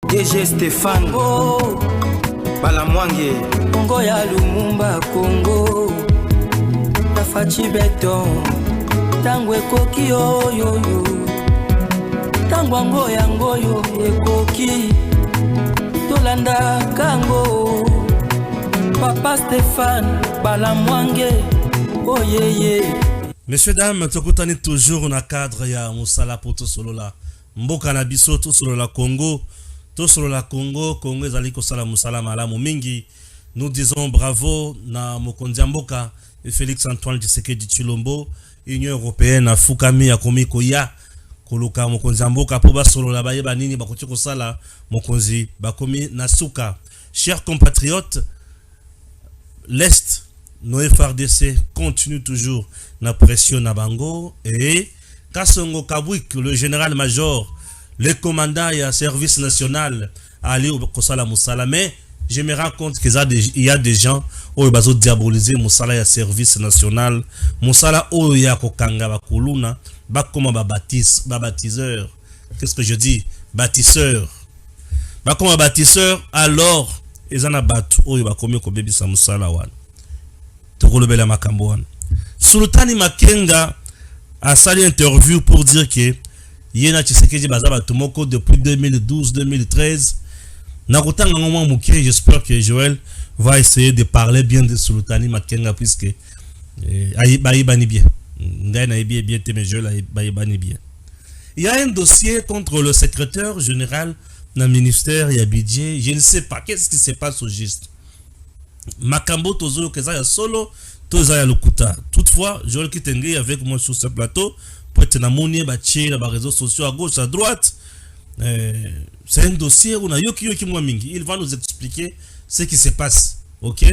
DG Stéphane Balamwange Congo ya Lumumba Congo Tafachi Beton Tango ekoki oyo Tango ango yango yo ekoki Tolanda kango Papa Stéphane Balamwange oh yeah. Messieurs, dames, tokutani toujours na cadre ya Musala pour tout solo la mboka na biso tout solo la Congo. Tout solo la Congo ezali kosala musala malamu mingi. Nous disons bravo na mokonzi mboka Félix Antoine Tshisekedi Tshilombo, Union européenne afukami akomi koya koluka mokonzi mboka po basolo la bayeba nini bakoti kosala mokonzi bakomi nasuka. Chers compatriotes, l'Est, nos FRDC continuent toujours la pression na bango et Kasongo Kabwik, le général-major, le commandant et service national Ali Kosala Moussala, mais je me rends compte qu'il y a des gens qui ont diabolisé Moussala et service national. Moussala Oya Kokanga Bakuluna, Bakoma baptiseur. Qu'est-ce que je dis? Bâtisseur. Bakoma bâtisseur, alors ils en abattent Oya Bakomi Kobebi Moussala Wan. Tokolobela Makamboan. Sultani Makenga a sali interview pour dire que Yena Tshisekedi Bazaba Tomoko depuis 2012-2013. Nakotanga ngomwa muke, j'espère que Joël va essayer de parler bien de Sultani Makenga puisque Baïbani bien. Ngaina bien mais Joël Baïbani bien. Il y a un dossier contre le secrétaire général du ministère Yabidje. Je ne sais pas qu'est-ce qui se passe au juste. Makambo Tozo Kezaya solo Tozaya Lokuta. Toutefois, Joël Kitenge avec moi sur ce plateau pour être namoni baché les réseaux sociaux à gauche à droite. C'est un dossier où on a yoki mingi. Il va nous expliquer ce qui se passe. OK?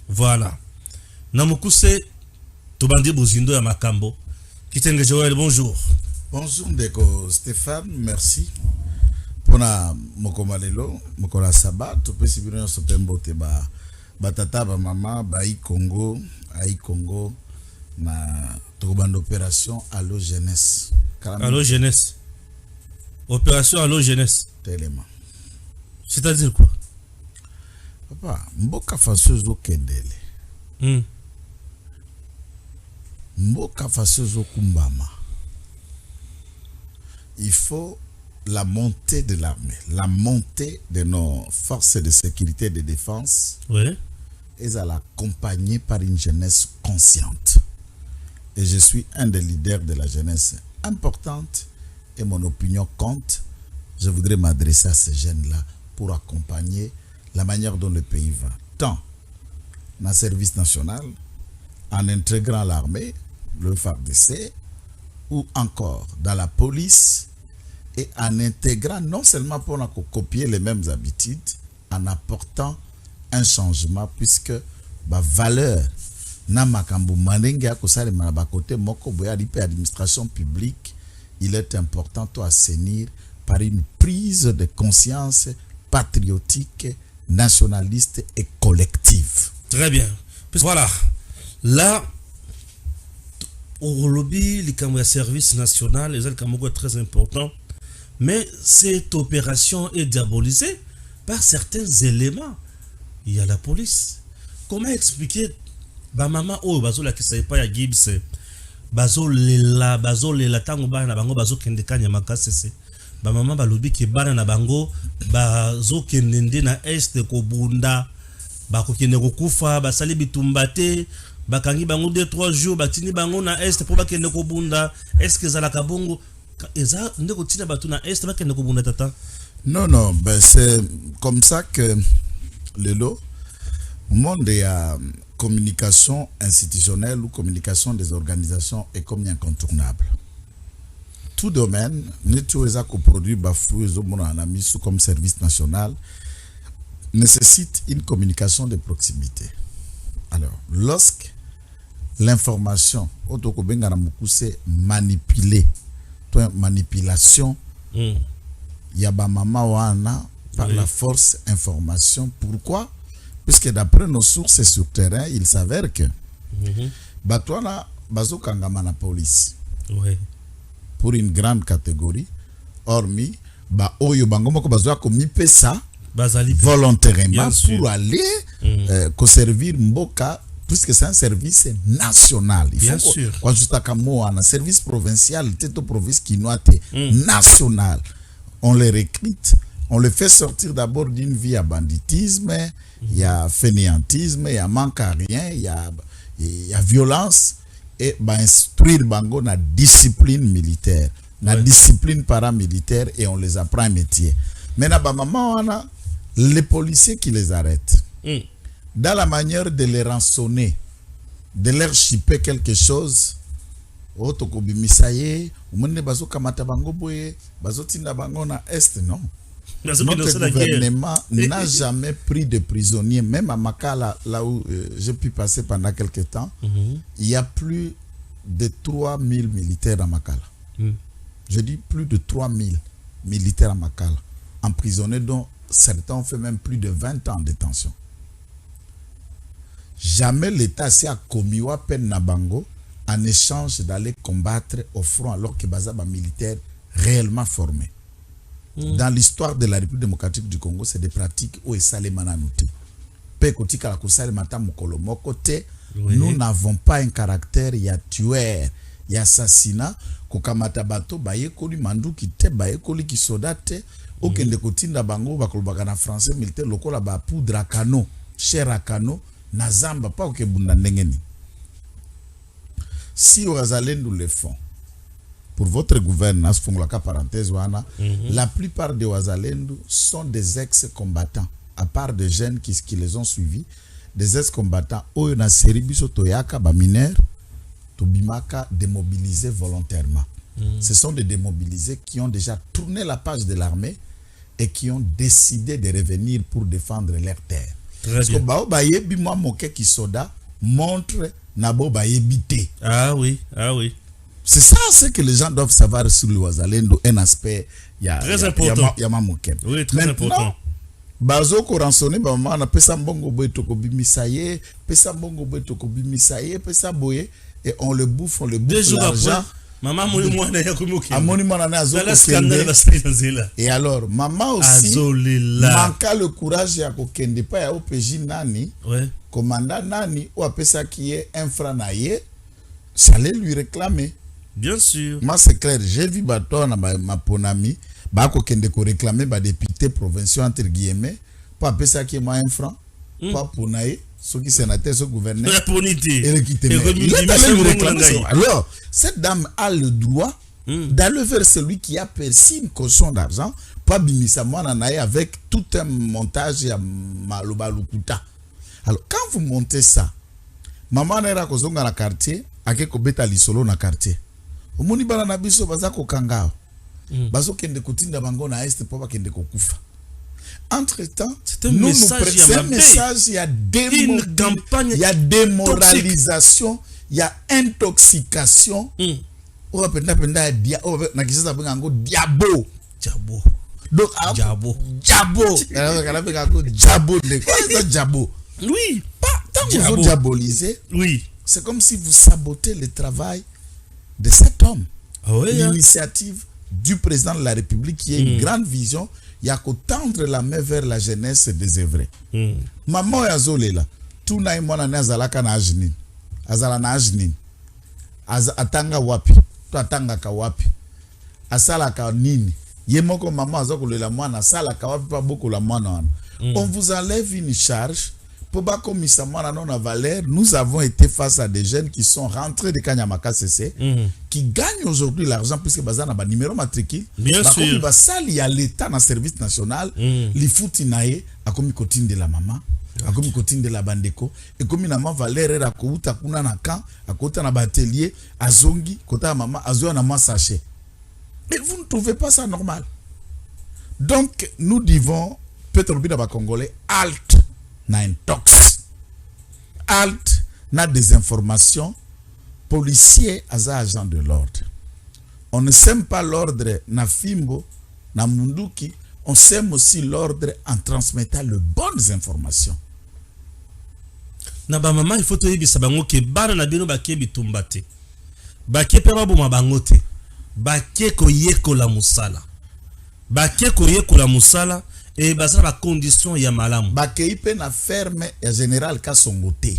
Voilà. Namokuse Tobandi Bozindo ya Makambo. Kitenge Joël, bonjour. Bonjour Ndeko Stéphane, merci. Pona mokomalelo, mokola sabat, to pesi bino so pembote ba batata ba mama ba Congo, ai Congo na tokobanda opération Allo Jeunesse. Allo Jeunesse. Opération Allo Jeunesse. Tellement. C'est-à-dire quoi? Papa, mboka fasozo kendele. Mboka fasozo kumbama. Il faut la montée de l'armée, la montée de nos forces de sécurité et de défense. Oui. Et à l'accompagner par une jeunesse consciente. Et je suis un des leaders de la jeunesse importante et mon opinion compte. Je voudrais m'adresser à ces jeunes-là pour accompagner la manière dont le pays va. Tant dans le service national, en intégrant l'armée, le FARDC, ou encore dans la police, et en intégrant non seulement pour copier les mêmes habitudes, en apportant un changement puisque la valeur na makambu manenga kosale na côté moko boya lipe administration publique, il est important de assainir par une prise de conscience patriotique, nationaliste et collective. Très bien. Voilà. Là, au lobby, le service national, les Alkamoko est très important. Mais cette opération est diabolisée par certains éléments. Il y a la police. Comment expliquer ba maman oh bazo la kisa pas ya Gibbs bazo lela tango ba na bango bazo kende kanya makasese ba maman ba lobi ki bana na bango bazo kende na est ko bunda ba ko kende ko kufa ba sali bitumbate bakangi bango 2-3 jours batini bango na est pour ba kende ko bunda est-ce que za la kabongo eza ndeko tina batu na est ba kende ko bunda tata? Non, ben c'est comme ça que le monde de la communication institutionnelle ou communication des organisations est comme incontournable. Tout domaine, n'est pas produit comme service national, nécessite une communication de proximité. Alors, lorsque l'information, c'est manipulée, manipulation, il y a par la force information. Pourquoi? Puisque d'après nos sources sur terrain, il s'avère que Batouana Bazo Kangama la police pour une grande catégorie, hormis ba oyo bango moko bazwa komi pesa Bazali volontairement pour aller servir mboka, puisque c'est un service national. Il bien faut sûr. Quand juste un service provincial, c'est province qui national. On les recrute, on les fait sortir d'abord d'une vie à banditisme, il y a fainéantisme, il y a manque à rien, il y a violence, et instruire bango na discipline militaire, na discipline paramilitaire, et on les apprend un métier. Maintenant, maman, on a les policiers qui les arrêtent. Dans la manière de les rançonner, de leur chipper quelque chose, notre gouvernement n'a jamais pris de prisonniers. Même à Makala, là où j'ai pu passer pendant quelques temps, il y a plus de 3000 militaires à Makala. Je dis plus de 3000 militaires à Makala, emprisonnés, dont certains ont fait même plus de 20 ans de détention. Jamais l'État s'est commis à peine Nabango en échange d'aller combattre au front alors que Bazaba militaire réellement formé. Dans l'histoire de la République démocratique du Congo, c'est des pratiques où nous n'avons pas un caractère, il y a tueur, il y a assassinat, kokamata bato baye koli mandu kite baye koli kisodate okende kotinda bango bakolobaka na français militaire lokola ba poudre à canon, chair à canon. Nazamba pas que bunda ndengeni. Si Wazalendo le font pour votre gouvernance, parenthèse, la plupart des Wazalendo sont des ex-combattants, à part des jeunes qui les ont suivis, des ex-combattants. Oyo na seribiso toyaka ba mineur tobimaka démobilisés volontairement. Ce sont des démobilisés qui ont déjà tourné la page de l'armée et qui ont décidé de revenir pour défendre leur terre. Parce que bayebi moi moke ki soda montre nabo bayebi te. Ah oui, ah oui. C'est ça ce que les gens doivent savoir sur le Wazalendo, un aspect très important. Ya moke. Oui, très important. Bazo ko rançonner ba mama na pesa mbongo boye to ko bimisaye, pesa mbongo boye to ko bimisaye, pesa boye et on le bouffe l'argent. Maman moni mwana ya kumuki. Amoni mwana na zo et alors maman aussi manque le courage ya ko kende pa ya OPJ nani. Ouais. Commandant nani ou apesa qui est un franc naie, ça allait lui réclamer. Bien sûr. Moi c'est clair, j'ai vu bato na ma ponami ba ko kende ko réclamer ba député provincial entre guillemets pour apesa qui moi un franc, pas pour naie. Ceux qui sénateurs, ceux gouverneurs, alors, cette dame a le droit d'aller vers celui qui a perçu une caution d'argent, pas bimisa moananaye avec tout un montage à Malobalukuta. Alors, quand vous montez ça, maman n'a kozonga na quartier, ake kobeta lisolo na quartier. Omoni bana na biso baza ko kangao. Bazo kende kutinda bango na est po ba kende kokufa. Entre-temps, nous un message, il y a il y a démoralisation, il y a intoxication. On va diabo. Oui, tant que vous diabolisez, oui, c'est comme si vous sabotez le travail de cet homme. L'initiative du président de la République qui a une grande vision. Il y a qu'à tendre la main vers la jeunesse désœuvrée. Maman yazolela, tout na mwana na azalaka na ajnin. Azala na ajnin. Atanga wapi? To atanga ka wapi? Asala ka nini? Yemoko maman azokolela mwana sala ka wapi pa boko la mwana. On vous enlève une charge pour pas comme ça mwana non à valeur. Nous avons été face à des jeunes qui sont rentrés de Kanyamaka CC qui gagnent aujourd'hui l'argent puisque bazana ba numéro matricule. Bien sûr. Ba sali à l'état dans service national, li futi nae a komi kotine de la maman, a komi kotine de la bandeko et komi na ma valeur era ko uta kuna na kan, a kota na batelier, azongi kota maman, azo na ma sachet. Mais vous ne trouvez pas ça normal. Donc nous devons peut-être bien ba congolais halt na intox. Halt na des informations. Policiers à agents de l'ordre. On ne sème pas l'ordre na fimbo, na munduki, on sème aussi l'ordre en transmettant les bonnes informations. Na ba maman il faut te dire sabango ke bana na bino bakie bitumbate. Bakie pe babo mabangote. Bakie ko yeko la musala. Bake koye kula musala et basa ba condition ya malamu. Bake pe na ferme ya Général Kasongo te.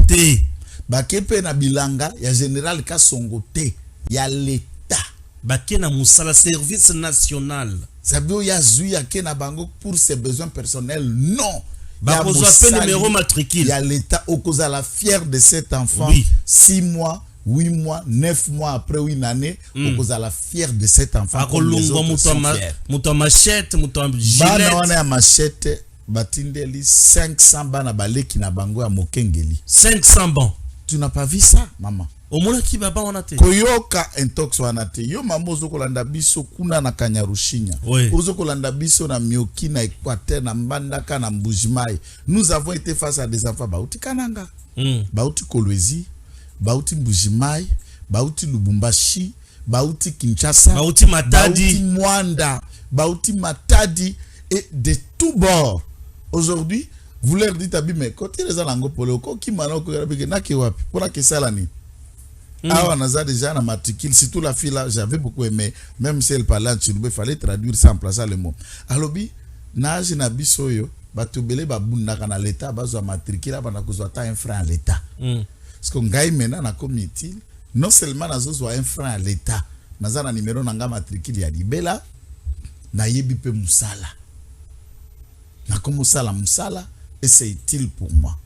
Bake pe na bilanga ya Général Kasongo te. Ya l'État. Bake na musala service national. Sabio ya zuya ke na bango pour ses besoins personnels. Non. Bah, vous appelez numéro matricule. Il y a l'État au cause à la fière de cet enfant. Oui. 6 mois, 8 mois, 9 mois après une année, au cause à la fière de cet enfant. Mouton machette, mouton gilet. Bana wana ya machette, batindeli 500 bana baleki na bango ya mokengeli. 500 ban. Tu n'as pas vu ça, maman? Au moins qui baba on a te. Koyoka intox wana te. Yo mamo zo kolanda biso kuna na Kanyarushinya. Oui. Ozo kolanda biso na Mioki na Equateur na Mbandaka na Mbujimai. Nous avons été face à des enfants bauti Kananga. Bauti Kolwezi, bauti Mbujimai, bauti Lubumbashi, bauti Kinshasa, bauti Matadi, bauti Mwanda, bauti Matadi et de tous bords. Aujourd'hui, vous leur dites à mais côté les alango polo ko ki manoko yarabike na ke wapi pour la ke salani. Ah, on a déjà la matricule, surtout la fille là, j'avais beaucoup aimé, même si elle parlait en Tchouloubé, il fallait traduire ça en plaçant le mot. Alors, nage na bisoyo, batubele babunda kana l'État, bazo matricule, bana kozwata un frein à l'État. Parce que ngai mena na comité, non seulement nazo zo un frein à l'État, naza na numéro nanga matricule ya libela, na yebi pe musala. Na ko musala, et c'est utile pour moi.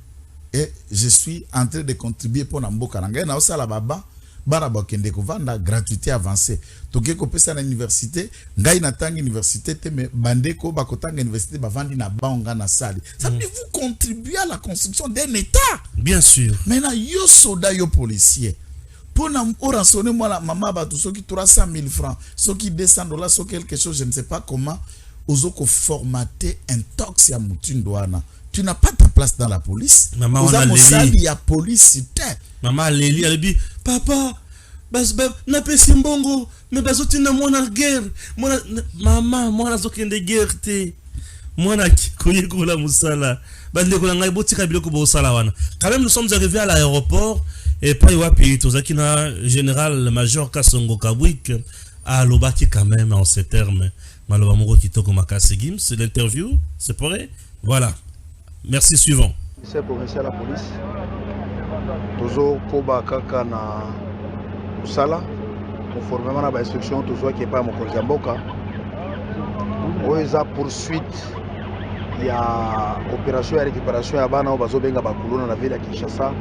Et je suis en train de contribuer pour Namboka. Nanga na osala baba bana bakende ko vanda gratuité avancée. Toke ko pesa na université, ngai na tanga université te me bandeko bakotanga université bavandi na baonga na sali. Ça veut dire vous contribuez à la construction d'un État. Bien sûr. Maintenant yo soldat yo policier. Pour na rançonner moi la maman ba tout qui 300 000 francs, ceux qui $200, ceux quelque chose, je ne sais pas comment ozoko formater un tox ya mutindwana. Tu n'as pas ta place dans la police. Maman, on a il y a police. Maman, Lélie, elle dit, papa, n'a pas si mbongo, mais bazoti na mona guerre. Maman, moi na zoki de guerre te. Moi na koye ko la musala. Bande ko ngai botika biloko bo sala wana. Quand même nous sommes arrivés à l'aéroport et pas wapi tozaki na général major Kasongo Kabwik à Lobaki quand même en ces termes. Maloba moko kitoko makasi gim, c'est l'interview, c'est vrai. Voilà. Merci, suivant. C'est pour monsieur la police. Toujours Koba Kaka na Musala, conformément à l'instruction, toujours qui n'est pas mon Konzamboka. Oeza poursuite, il y a opération et récupération à Bana, Bazo Benga Bakulo dans la ville de Kinshasa,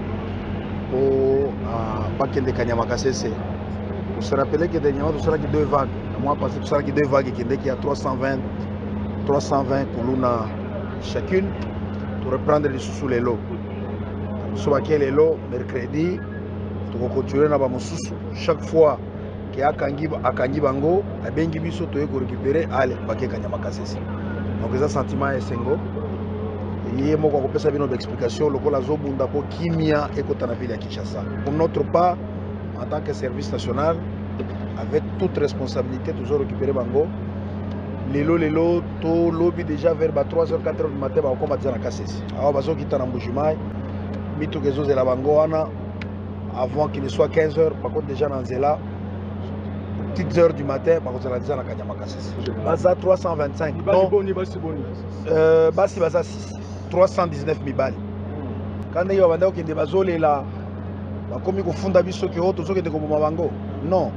pour Bakende Kanyamakasese. Vous se rappelez que dernièrement, tout ça qui deux vagues. Moi, passé tout ça qui deux vagues, qui a 320 Kuluna chacune. Pour reprendre les sous les lots. Sur les lots, mercredi, pour continuer à Bamosusu. Chaque fois qu'il y a Akangi Bango, à Bengi Biso, tu peux récupérer allez, Baké Kanyamakasesi. Donc, c'est un sentiment Essengo. Il y a une explication, le Kolazo Bundako, Kimia et Kotanaville à Kinshasa. Pour notre part, en tant que service national, avec toute responsabilité, toujours récupérer Bango. Les lots, tout lobby déjà vers 3h, 4h du matin, on va combattre à Kassesi. Alors, on va dans Mbujimai, Mito Gezo de la Bangoana, avant qu'il ne soit 15h, par contre, déjà dans Zela, petites heures du matin, par contre, on va dire à Kanyama Kassesi. Baza 325. Basi Baza 6. 319 000 Quand il y a un qui est basé là, comme il faut fonder ce qui est autre, ce qui est comme Bango. Non.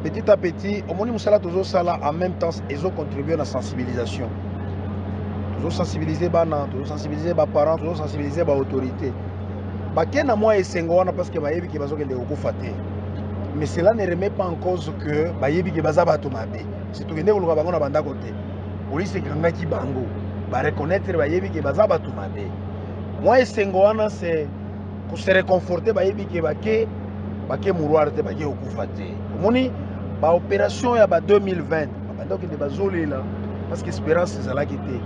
Petit à petit, au moment où nous sommes en même temps, ils ont contribué à la sensibilisation. Ils ont sensibilisé les parents, ils ont sensibilisé les autorités. Parce que mais cela ne remet pas en cause que c'est tout le monde qui côté. Police est bango. Reconnaître que moi, c'est se réconforter opération ya 2020 donc de bazoli là parce que espérance c'est là qui était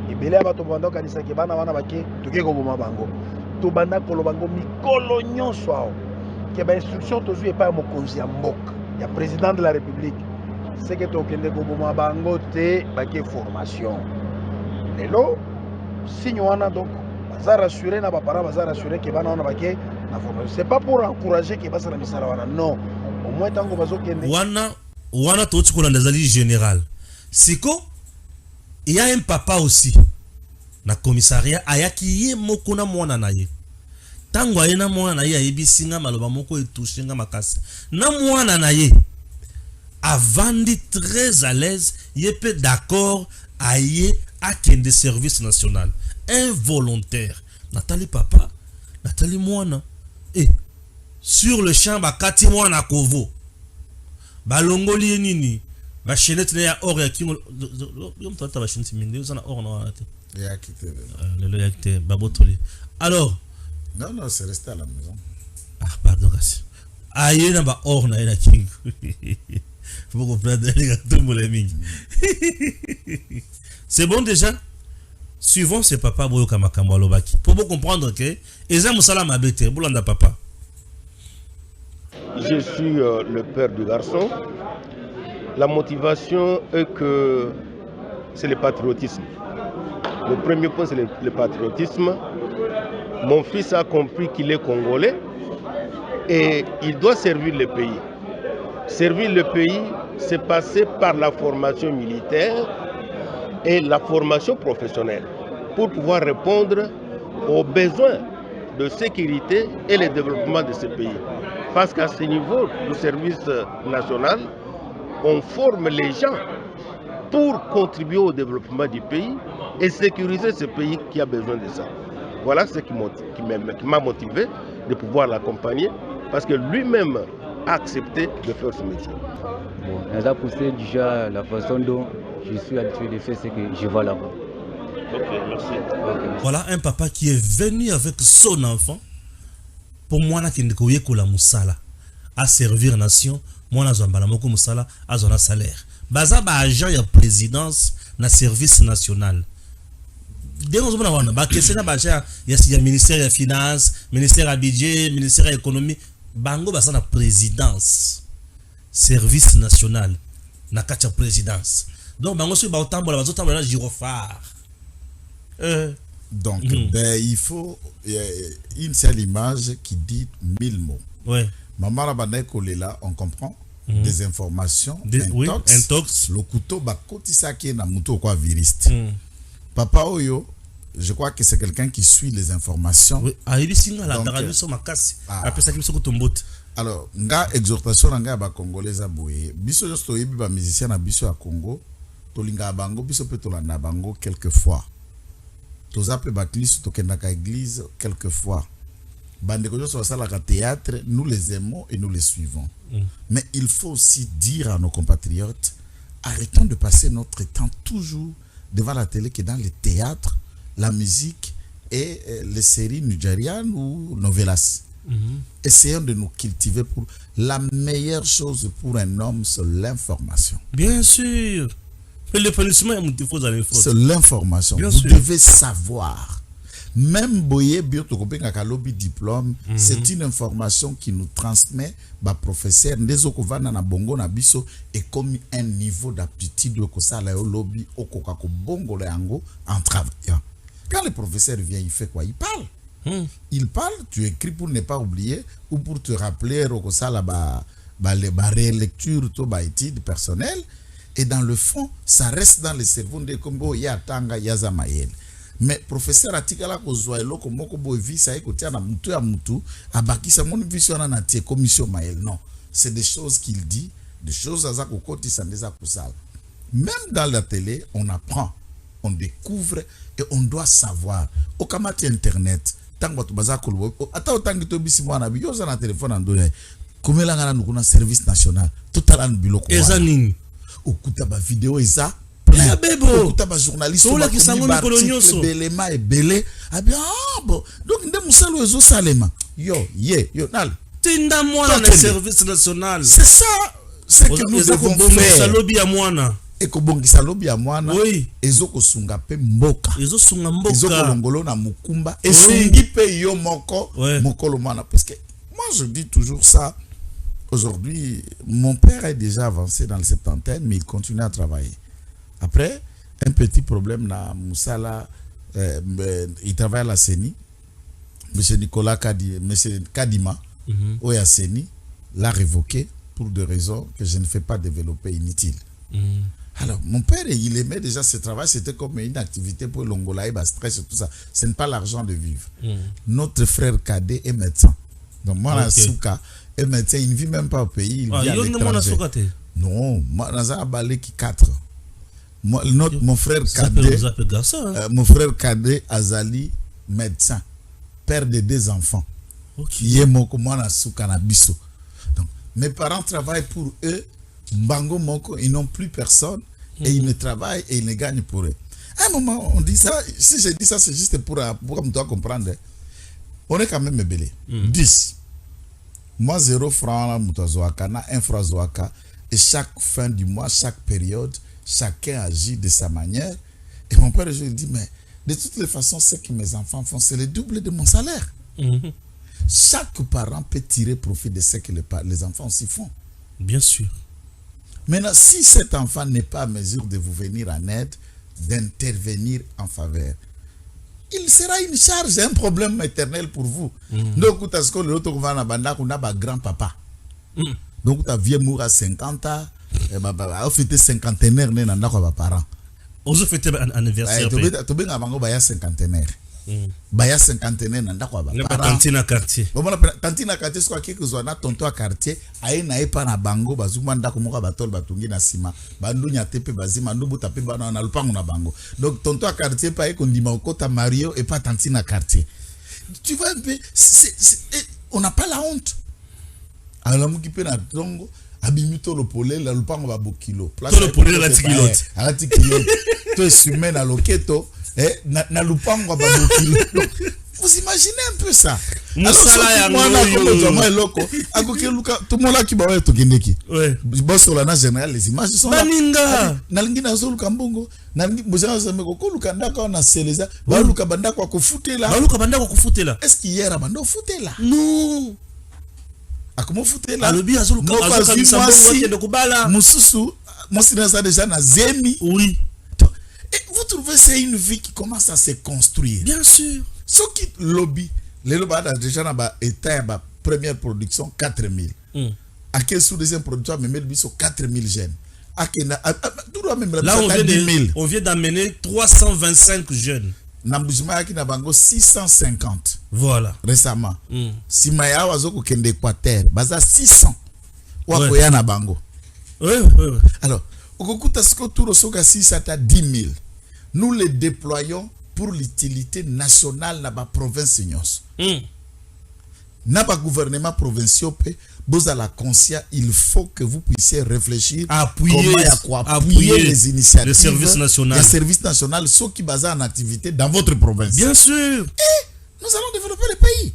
et belé ba to bando kanisa ke bana wana bake toke ko boma bango to banda ko lo bango mikolo nyonso ao ke ba instruction to jouer pas mo konzi ya mboka ya président de la république c'est que to kende ko boma bango te bake formation lelo signe wana donc baza rassurer na ba parents baza rassurer ke bana wana bake na formation c'est pas pour encourager ke basa na misala wana non. Au moins, tant que wana tochi kolanda zali général siko Il y a un papa aussi na commissariat ayaki ye moko na mwana na ye. Tango aye na mwana na ye ayebisinga maloba moko etushinga makasi. Na mwana na ye avandi très à l'aise, il peut d'accord aye à kende service national. Involontaire. Nathalie papa, Nathalie mwana. Et sur le champ bakati mwana kovo. Balongoli nini? Ba chenette na ya or ya kingo. Yom tata ba chenette minde, ça na or na ate. Ya quitté. Le yakte babotoli. Alors, non, c'est resté à la maison. Ah, pardon, kasi. Aye na ba or na ya kingo. Faut comprendre les gâteaux moulemi. C'est bon déjà? Suivons ce papa boyo kamakambo alobaki. Pour vous comprendre que eza musala mabete bolanda papa. Je suis le père du garçon. La motivation est que c'est le patriotisme. Le premier point, c'est le patriotisme. Mon fils a compris qu'il est congolais et il doit servir le pays. Servir le pays, c'est passer par la formation militaire et la formation professionnelle pour pouvoir répondre aux besoins de sécurité et le développement de ce pays. Parce qu'à ce niveau du service national, on forme les gens pour contribuer au développement du pays et sécuriser ce pays qui a besoin de ça. Voilà ce qui m'a motivé de pouvoir l'accompagner parce que lui-même a accepté de faire ce métier. Bon, elle a poussé déjà la façon dont je suis habitué de faire ce que je vois là-bas. Ok, merci. Okay. Voilà un papa qui est venu avec son enfant pour moi qui ne la musala à servir nation. Moi na zambala moko musala a zona salaire. Baza ba agent ya présidence na service national. Dès on a ba question ba agent ya ministère ya finance, ministère à budget, ministère à économie, bango basa na présidence. Service national na kacha présidence. Donc bango so ba otambola bazo tambola gyrophare. Donc il faut une seule image qui dit 1000 mots. Ouais. Maman la bande là, on comprend des informations, intox. Le couteau bakotisa qui est na muto kwa viriste. Papa Oyo, je crois que c'est quelqu'un qui suit les informations. Oui, alors, nga exhortation nga ba congolais aboye. Biso josto yebi ba musicien na biso ya Congo, tolinga bango biso pe tolanda bango quelquefois. Tozape ba kliso tokenda ka église quelquefois. Bandeko josto sala ka théâtre, nous les aimons et nous les suivons. Mais il faut aussi dire à nos compatriotes, arrêtons de passer notre temps toujours devant la télé que dans les théâtres, la musique et les séries nigérianes ou novelas. Essayons de nous cultiver pour la meilleure chose pour un homme, c'est l'information. Bien sûr. C'est l'information. Vous devez savoir. Même Boye Biotokopenga Kalobi diplôme, c'est une information qui nous transmet ba professeur Ndezokovana na bongo na biso et comme un niveau d'aptitude ko sala yo lobby okoka ko bongo le yango en travaillant. Quand le professeur vient, il fait quoi? Il parle. Il parle, tu écris pour ne pas oublier ou pour te rappeler ko sala ba rélecture to ba étude personnelle et dans le fond, ça reste dans le cerveau de Kombo ya tanga ya Zamael. Mais professeur atikala ko zoelo ko moko bo visa e ko tia na mutu ya mutu abakisa mon vision na tie commission mael. Non, c'est des choses qu'il dit, des choses à ko koti sandeza kusala. Même dans la télé, on apprend, on découvre et on doit savoir. Au kamati internet, tango to baza ko ata otangi to bisi mwana bi yoza na téléphone andole. Komela ngana nukuna service national. Totala biloko. Ezanini. Okuta ba vidéo eza Okuta ba journaliste belema et belé. Bon, donc ndem musalo ezo salema. Yo nal. Tinda mwana na service national. C'est ça, c'est que nous devons faire. Salobi ya mwana. Eko bongisa lobi ya mwana. Oui. Ezo ko sunga pe mboka. Ezo sunga mboka. Ezo ko longolo na mukumba. Esungi pe yo moko. Mokolo mwana. Parce que moi je dis toujours ça. Aujourd'hui, mon père est déjà avancé dans le septantaine, mais il continue à travailler. Après, un petit problème na Moussala, il travaille à la CENI. M. Nicolas Kadima, au CENI, l'a révoqué pour des raisons que je ne fais pas développer inutiles. Alors, mon père, il aimait déjà ce travail. C'était comme une activité pour l'Angola, et stress et tout ça. Ce n'est pas l'argent de vivre. Notre frère cadet est médecin. Donc, moi, Souka est médecin. Il ne vit même pas au pays. Il vit à l'étranger. Non, moi, dans un balai qui 4. Mon frère cadet, mon frère cadet Azali, médecin, père de 2 enfants. Qui est mon Souka Nabiso. Donc, mes parents travaillent pour eux. Bango Moko, ils n'ont plus personne et ils ne travaillent et ils ne gagnent pour eux. À un moment, on dit ça, si je dis ça, c'est juste pour comme toi comprendre. On est quand même belé. 10. Moi, 0 franc, na 1 franc Zoaka. Et chaque fin du mois, chaque période, chacun agit de sa manière. Et mon père, je lui dis, mais de toutes les façons, ce que mes enfants font, c'est le double de mon salaire. Chaque parent peut tirer profit de ce que les enfants aussi font. Bien sûr. Maintenant, si cet enfant n'est pas à mesure de vous venir en aide, d'intervenir en faveur, il sera une charge, un problème éternel pour vous. Donc, tu as grand-papa. Donc, tu as vieux mouru à 50 ans, tu as fêté cinquantenaire, tu as parents. Tu as fêté anniversaire. Tu as cinquantenaire. Baya cinquantenaire nanda kwa ba tantine na quartier tantine na quartier soit quelque soit na tonto à quartier aye na epa na bango bazuma ndako moka batol batungi na sima bandunya tepe bazima ndubu tape bana na lupango na bango. Donc tonto à quartier pa e kondima okota Mario et pas tantine na quartier. Tu vois un peu, on n'a pas la honte. Alors mu kipe na tongo abimito lo polé la lupango ba bokilo place le polé la tikilote ala tikilote to sume na loketo. Na lupango babokilo. Vous imaginez un peu ça? Alors moi na comme loko akoki luka tout le monde là qui ba to gendeki. Ouais. Boss sur la général les images sont là. Na lingi na zoluka mbongo na lingi bozana zame ko luka ndaka na seleza ba luka bandako ko futela. Ba luka bandako ko futela. Est-ce qu'hier abando futela? Non. Akomo futela. Alobi azoluka mbongo ke ndokubala. Mususu mosina za déjà na zemi. Oui. Et vous trouvez c'est une vie qui commence à se construire? Bien sûr. Ce qui lobby, les lobbies déjà dans la première production 4000. À quel sous deuxième production, mais même sur 4000 jeunes. Là, on vient d'amener 325 jeunes. Nambujima qui n'a bango 650. Voilà. Récemment. Si Maya Wazoko Kende Équateur, baza 600. Wakoya na bango. Oui. Alors, Okokuta Sko Touro Soka 6 à 10 000. Nous les déployons pour l'utilité nationale dans la province. Dans le gouvernement provincial, vous avez la conscience, il faut que vous puissiez réfléchir appuyer les initiatives, le service national, ceux qui basent en activité dans votre province. Bien sûr. Et nous allons développer le pays.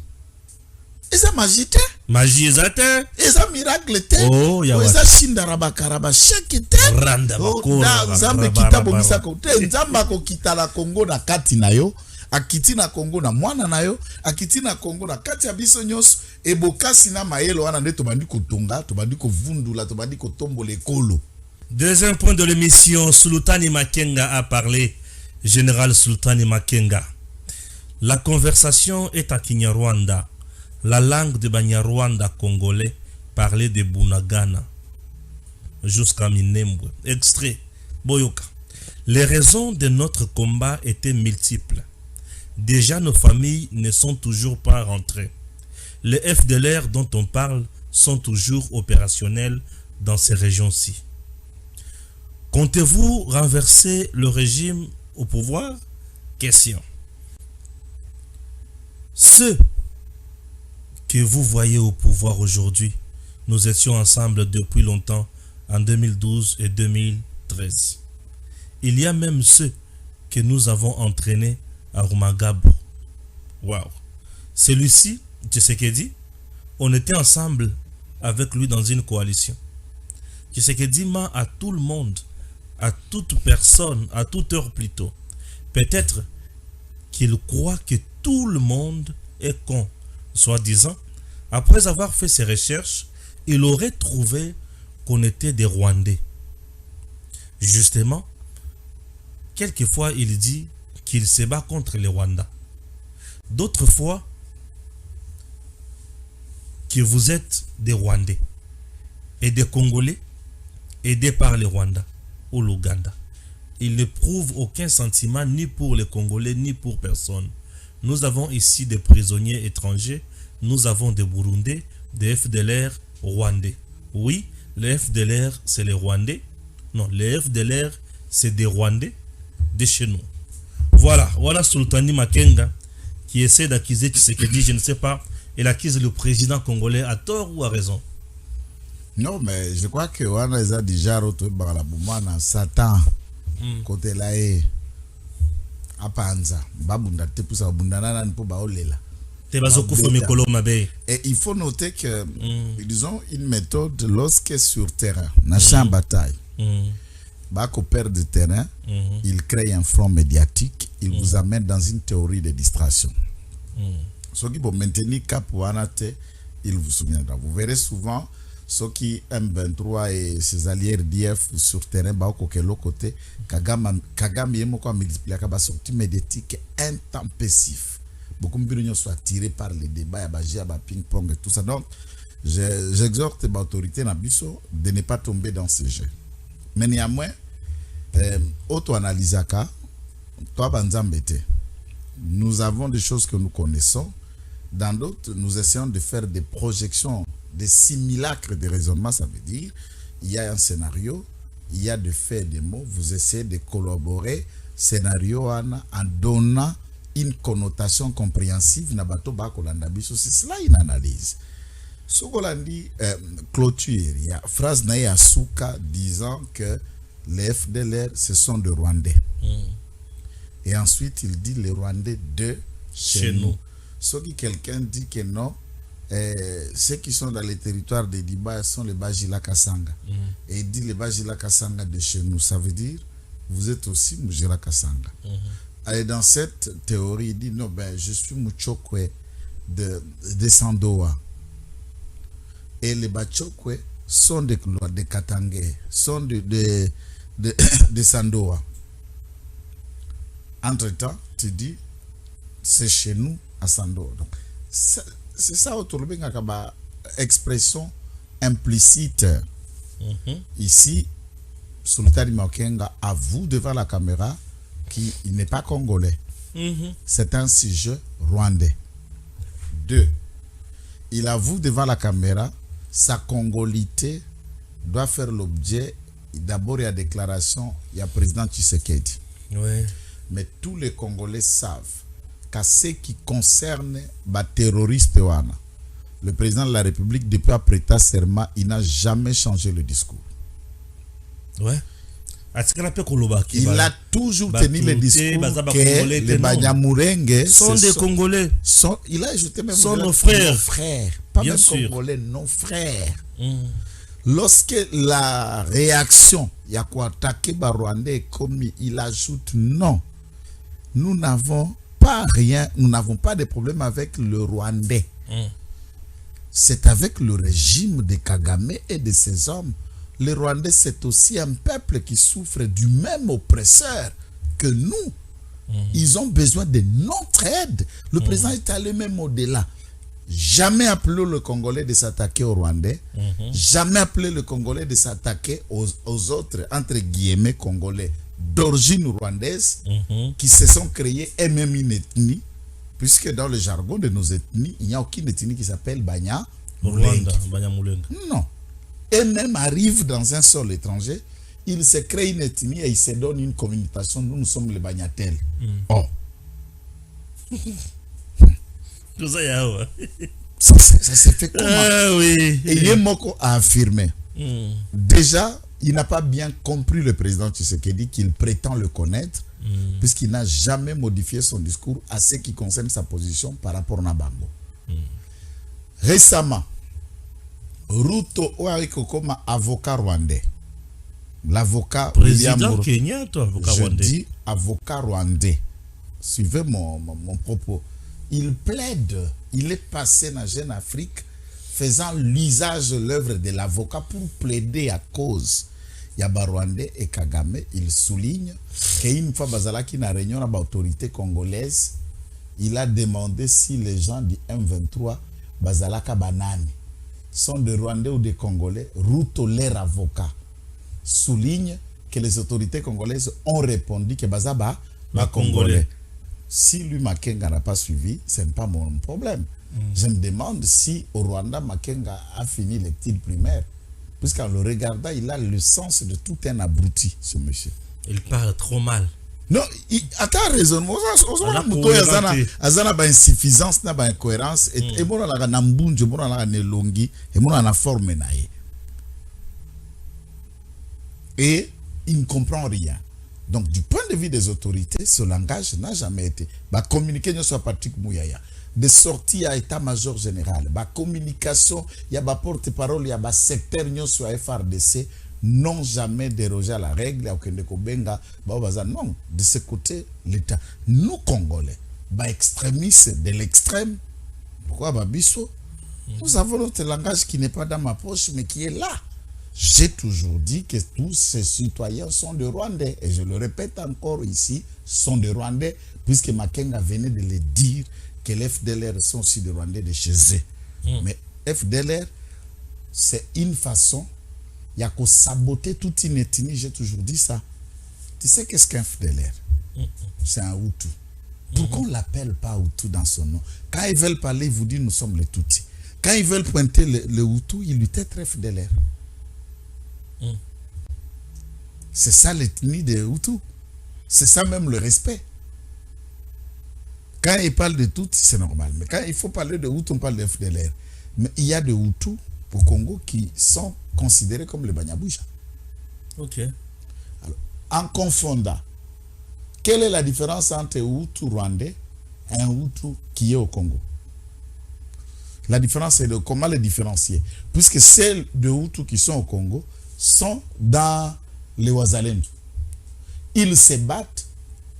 Et ça magie. Magie exacte. Et ça miracle. Oh, ya wa. Et ça shindaraba karaba chaque terre. Randa bakora. Nzambe kita bomisa ko. Nzamba ko kita la Congo na kati na yo. Akiti na Congo na mwana na yo. Akiti na Congo na kati ya biso nyos. E bokasi na mayelo wana nde tobandi ko tonga, tobandi ko vundula, tobandi ko tombola ekolo. Deuxième point de l'émission, Sultani Makenga a parlé. Général Sultani Makenga. La conversation est en Kinyarwanda. La langue de Banyarwanda congolais parlait de Bunagana jusqu'à Minembwe. Extrait. Boyoka. Les raisons de notre combat étaient multiples. Déjà, nos familles ne sont toujours pas rentrées. Les FDLR dont on parle sont toujours opérationnels dans ces régions-ci. Comptez-vous renverser le régime au pouvoir? Question. Ceux que vous voyez au pouvoir aujourd'hui, nous étions ensemble depuis longtemps, en 2012 et 2013. Il y a même ceux que nous avons entraînés à Rumagabo. Waouh! Celui-ci, Tshisekedi, on était ensemble avec lui dans une coalition. Tshisekedi ment à tout le monde, à toute personne, à toute heure plutôt. Peut-être qu'il croit que tout le monde est con. Soi-disant, après avoir fait ses recherches, il aurait trouvé qu'on était des Rwandais. Justement, quelquefois il dit qu'il se bat contre les Rwandais. D'autres fois, que vous êtes des Rwandais et des Congolais aidés par les Rwandais. ou l'Ouganda. Il n'éprouve aucun sentiment ni pour les Congolais ni pour personne. Nous avons ici des prisonniers étrangers, nous avons des Burundais, des FDLR rwandais. Oui, les FDLR c'est les Rwandais. Non, les FDLR c'est des Rwandais de chez nous. Voilà Sultani Makenga qui essaie d'accuser Tshisekedi, je ne sais pas, il accuse le président congolais à tort ou à raison. Non, mais je crois que on a déjà retrouvé la boumana Satan côté là et apanza babunda te pour ça bundana pour baolela. Et il faut noter que ils ont une méthode lorsque sur terrain, dans champ de bataille, Bako perd de terrain, il crée un front médiatique, il vous amène dans une théorie de distraction. Ce qui peut maintenir cap il vous souviendra. Vous verrez souvent ceux qui M23 et ses alliés RDF sur terrain, Bako que l'autre côté, Kagame yemoko multiplié par sortie médiatique intempestif. Beaucoup de gens sont attirés par les débats, ping-pong et tout ça. Donc, j'exhorte l'autorité Nabiso de ne pas tomber dans ce jeu. Mais néanmoins, auto-analyse, nous avons des choses que nous connaissons. Dans d'autres, nous essayons de faire des projections, des simulacres de raisonnement. Ça veut dire, il y a un scénario, il y a des faits et des mots. Vous essayez de collaborer scénario en donnant une connotation compréhensive. C'est cela une analyse. Ce qu'on a dit, clôture, il y a une phrase naïa Souka disant que les FDLR, ce sont des Rwandais. Et ensuite, il dit les Rwandais de chez nous. Ce qui quelqu'un dit que non, ceux qui sont dans les territoires de Diba sont les Bajila Kasanga. Et il dit les Bajila Kasanga de chez nous. Ça veut dire, vous êtes aussi Mujira Kasanga. Et dans cette théorie, il dit non, ben, je suis Muchokwe de Sandoa. Et les Bachokwe sont de Katangé, sont de Sandoa. Entre-temps, tu dis, c'est chez nous à Sandoa. Donc, c'est ça autour de la expression implicite. Ici, Sultani Makenga avoue devant la caméra qu'il n'est pas congolais. C'est un sujet rwandais. 2. Il avoue devant la caméra sa congolité doit faire l'objet d'abord de la déclaration il y a président Tshisekedi. Mais tous les Congolais savent qu'à ce qui concerne les terroristes, le président de la République, depuis après prêté serment, il n'a jamais changé le discours. Il a toujours tenu le discours que les Banyamulenge sont des Congolais. Il a ajouté même sont nos frères. Pas bien même sûr. Congolais, nos frères. Lorsque la réaction, il y a quoi attaquer Rwandais comme il ajoute non. Nous n'avons pas rien, nous n'avons pas de problème avec le Rwandais. C'est avec le régime de Kagame et de ses hommes. Les Rwandais, c'est aussi un peuple qui souffre du même oppresseur que nous. Ils ont besoin de notre aide. Le président est allé même au-delà. Jamais appelé le Congolais de s'attaquer aux Rwandais. Jamais appelé le Congolais de s'attaquer aux autres, entre guillemets, Congolais d'origine rwandaise qui se sont créés eux-mêmes une ethnie. Puisque dans le jargon de nos ethnies, il n'y a aucune ethnie qui s'appelle Banyamulenge. Non. Et même arrivent dans un sol étranger, ils se créent une ethnie et ils se donnent une communication. Nous sommes les Banyatels. Ça s'est fait comment? Et Yemoko a affirmé. Déjà, il n'a pas bien compris le président Tshisekedi qu'il prétend le connaître, puisqu'il n'a jamais modifié son discours à ce qui concerne sa position par rapport à Nabango. Récemment, Ruto Oariko comme avocat rwandais. L'avocat président Kenyatta, avocat rwandais. Je dis avocat rwandais. Suivez mon propos. Il plaide, il est passé dans la Jeune Afrique faisant l'usage de l'œuvre de l'avocat pour plaider à cause. Yaba Rwandais et Kagame, il souligne qu'une fois Bazalaki na réunion avec l'autorité congolaise, il a demandé si les gens du M23 Bazalaka Banani sont des Rwandais ou des Congolais. Ruto, leur avocat, souligne que les autorités congolaises ont répondu que Bazaba Congolais. congolais. Si lui Makenga n'a pas suivi, ce n'est pas mon problème. Je me demande si au Rwanda Makenga a fini les petites primaires. Puisqu'en le regardant, il a le sens de tout un abruti, ce monsieur. Il parle trop mal. Non, attends, raisonnement. Azana ba insuffisance, na ba incohérence, et mon ala na mbunjo, mon ala na longi, et mon ala forme nae. Et il ne comprend rien. Donc, du point de vue des autorités, ce langage n'a jamais été. Bah, communiquer ne soit Patrick Mouyaya. De sorties à état-major général, bah, communication, il y a bah, porte-parole, il y a bah, secteur soit FRDC, n'ont jamais dérogé à la règle. Non, de ce côté, l'État. Nous, Congolais, bah, extrémistes de l'extrême, pourquoi bah, Bisso? Nous avons notre langage qui n'est pas dans ma poche, mais qui est là. J'ai toujours dit que tous ces citoyens sont de Rwandais. Et je le répète encore ici, sont de Rwandais, puisque Makenga venait de le dire que les FDLR sont aussi de Rwandais de chez eux. Mais FDLR, c'est une façon, il y a qu'à saboter toute une ethnie, j'ai toujours dit ça. Tu sais qu'est-ce qu'un FDLR? C'est un Hutu. Pourquoi on ne l'appelle pas Hutu dans son nom? Quand ils veulent parler, ils vous disent nous sommes les Tutsis. Quand ils veulent pointer le Hutu, ils lui têtent FDLR. C'est ça l'ethnie des Hutus. C'est ça même le respect. Quand ils parlent de tout, c'est normal. Mais quand il faut parler de Hutus, on parle de FDLR. Mais il y a des Hutus au Congo qui sont considérés comme les Banyabouja. Ok. Alors, en confondant, quelle est la différence entre un Hutu rwandais et un Hutu qui est au Congo? La différence, c'est de comment les différencier. Puisque celles de Hutus qui sont au Congo sont dans les Ouazalendou. Ils se battent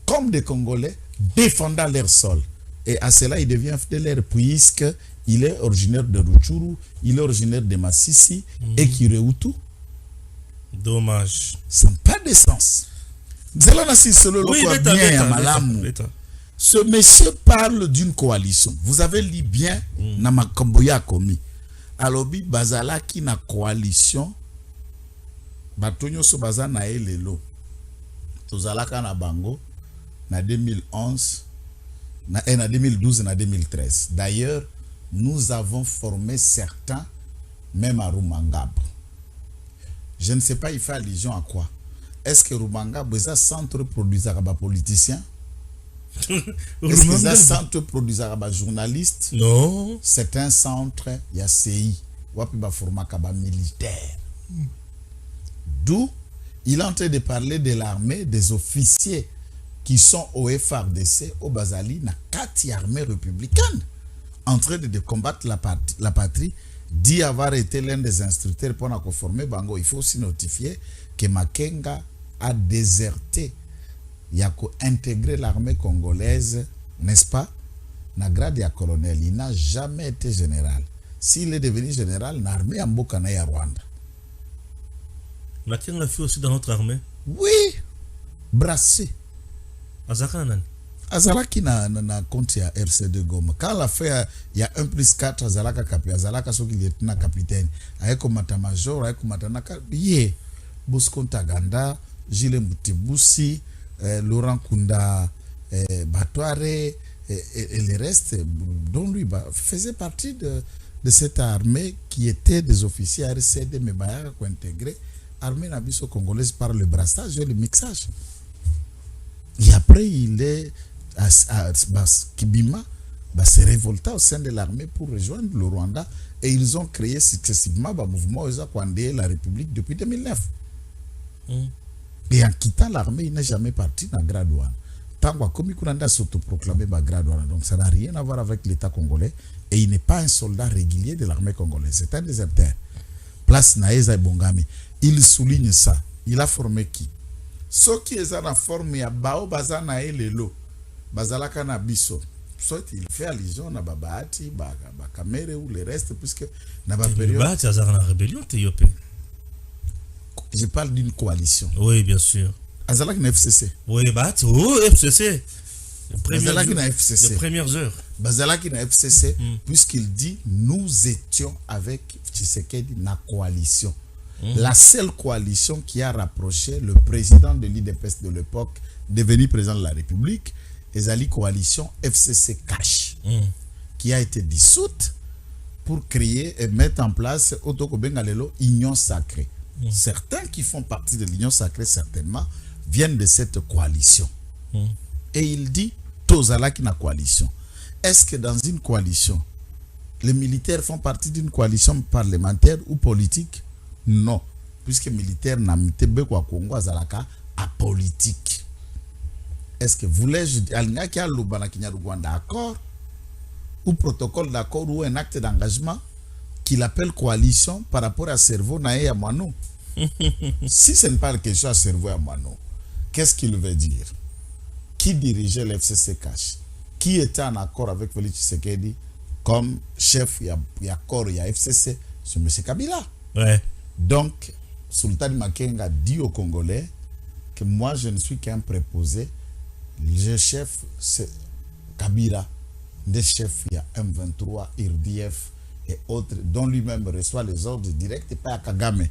comme des Congolais défendant leur sol. Et à cela, il devient FDLR puisqu'il est originaire de Rutshuru, il est originaire de Massissi et qui est Hutu. Dommage. Ça n'a pas de sens. Ce monsieur parle d'une coalition. Vous avez lu bien Namakamboya Komi. Alobi Bazala qui na coalition. Batonyo so baza na elelo. Tozalaka na bango na 2011 na 2012 na 2013. D'ailleurs, nous avons formé certains même à Rumangabo. Je ne sais pas il fait allusion à quoi. Est-ce que Rumangabo est un centre produisant à politiciens? Est-ce que c'est un centre produisant à journalistes? Non. C'est un centre, il y a CI, wapi ba formaka ba militaire. D'où il est en train de parler de l'armée, des officiers qui sont au FRDC, au Bazali, na 4 armées républicaines, en train de combattre la patrie, dit avoir été l'un des instructeurs pour nous former Bango. Il faut aussi notifier que Makenga a déserté. Il a intégré l'armée congolaise, n'est-ce pas? Na grade ya colonel, il n'a jamais été général. S'il est devenu général, l'armée en Bokana ya Rwanda. Makenga fait aussi dans notre armée. Oui, brassé. Azaka nan. Azalaki na compte ya RC2 Goma. Quand la fait il y a 1+4 Azalaka Kapi, Azalaka soki lieutenant capitaine, ayeko mata major, ayeko mata naka ye. Bosco Ntaganda, Gilles Mutibusi, Laurent Kunda Batouare et les restes dont lui faisait partie de cette armée qui était des officiers RCD mais Bayaka qui intégré armée nabiso congolaise par le brassage et le mixage. Et après il est à Kibima se révolta au sein de l'armée pour rejoindre le Rwanda et ils ont créé successivement le mouvement Ozakwande la République depuis 2009. Et en quittant l'armée, il n'est jamais parti dans Gradouane. Tant comme il a s'autoproclamé Gradouane, donc ça n'a rien à voir avec l'État congolais et il n'est pas un soldat régulier de l'armée congolaise, c'est un déserteur. Place Naeza et Bongami. Il souligne ça. Il a formé qui? Ceux qui sont en forme, il y a Bao Bazana et Lelo, Bazalaka na Biso. Soit il fait allusion à Babati, Bakamere ou les restes, puisque dans la période. Babati, il y a une rébellion, je parle d'une coalition. Oui, bien sûr. Azalak na FCC. Oui, Bazalaki FCC. Les premières heures. Bazalaki na FCC, puisqu'il dit nous étions avec Tshisekedi na coalition. La seule coalition qui a rapproché le président de l'IDPS de l'époque, devenu président de la République, est la coalition FCC Cash, qui a été dissoute pour créer et mettre en place Union Sacrée. Certains qui font partie de l'Union Sacrée, certainement, viennent de cette coalition. Et il dit, Tozala qui na coalition. Est-ce que dans une coalition, les militaires font partie d'une coalition parlementaire ou politique? Non. Puisque les militaires n'ont pas Congo azalaka apolitique. Est-ce que voulez-je dire qu'il y a un d'accord ou protocole d'accord ou un acte d'engagement qu'il appelle coalition par rapport à Cerveau Naé à Mano? Si ce n'est pas la question à Cerveau à Mano, qu'est-ce qu'il veut dire? Qui dirigeait l'FCC Cash? Qui était en accord avec Félix Tshisekedi comme chef et accord et FCC? C'est M. Kabila. Ouais. Donc, Sultan Makenga dit aux Congolais que moi je ne suis qu'un préposé. Le chef c'est Kabila. Des chefs, il y a M23, IRDF et autres, dont lui-même reçoit les ordres directs et pas à Kagame.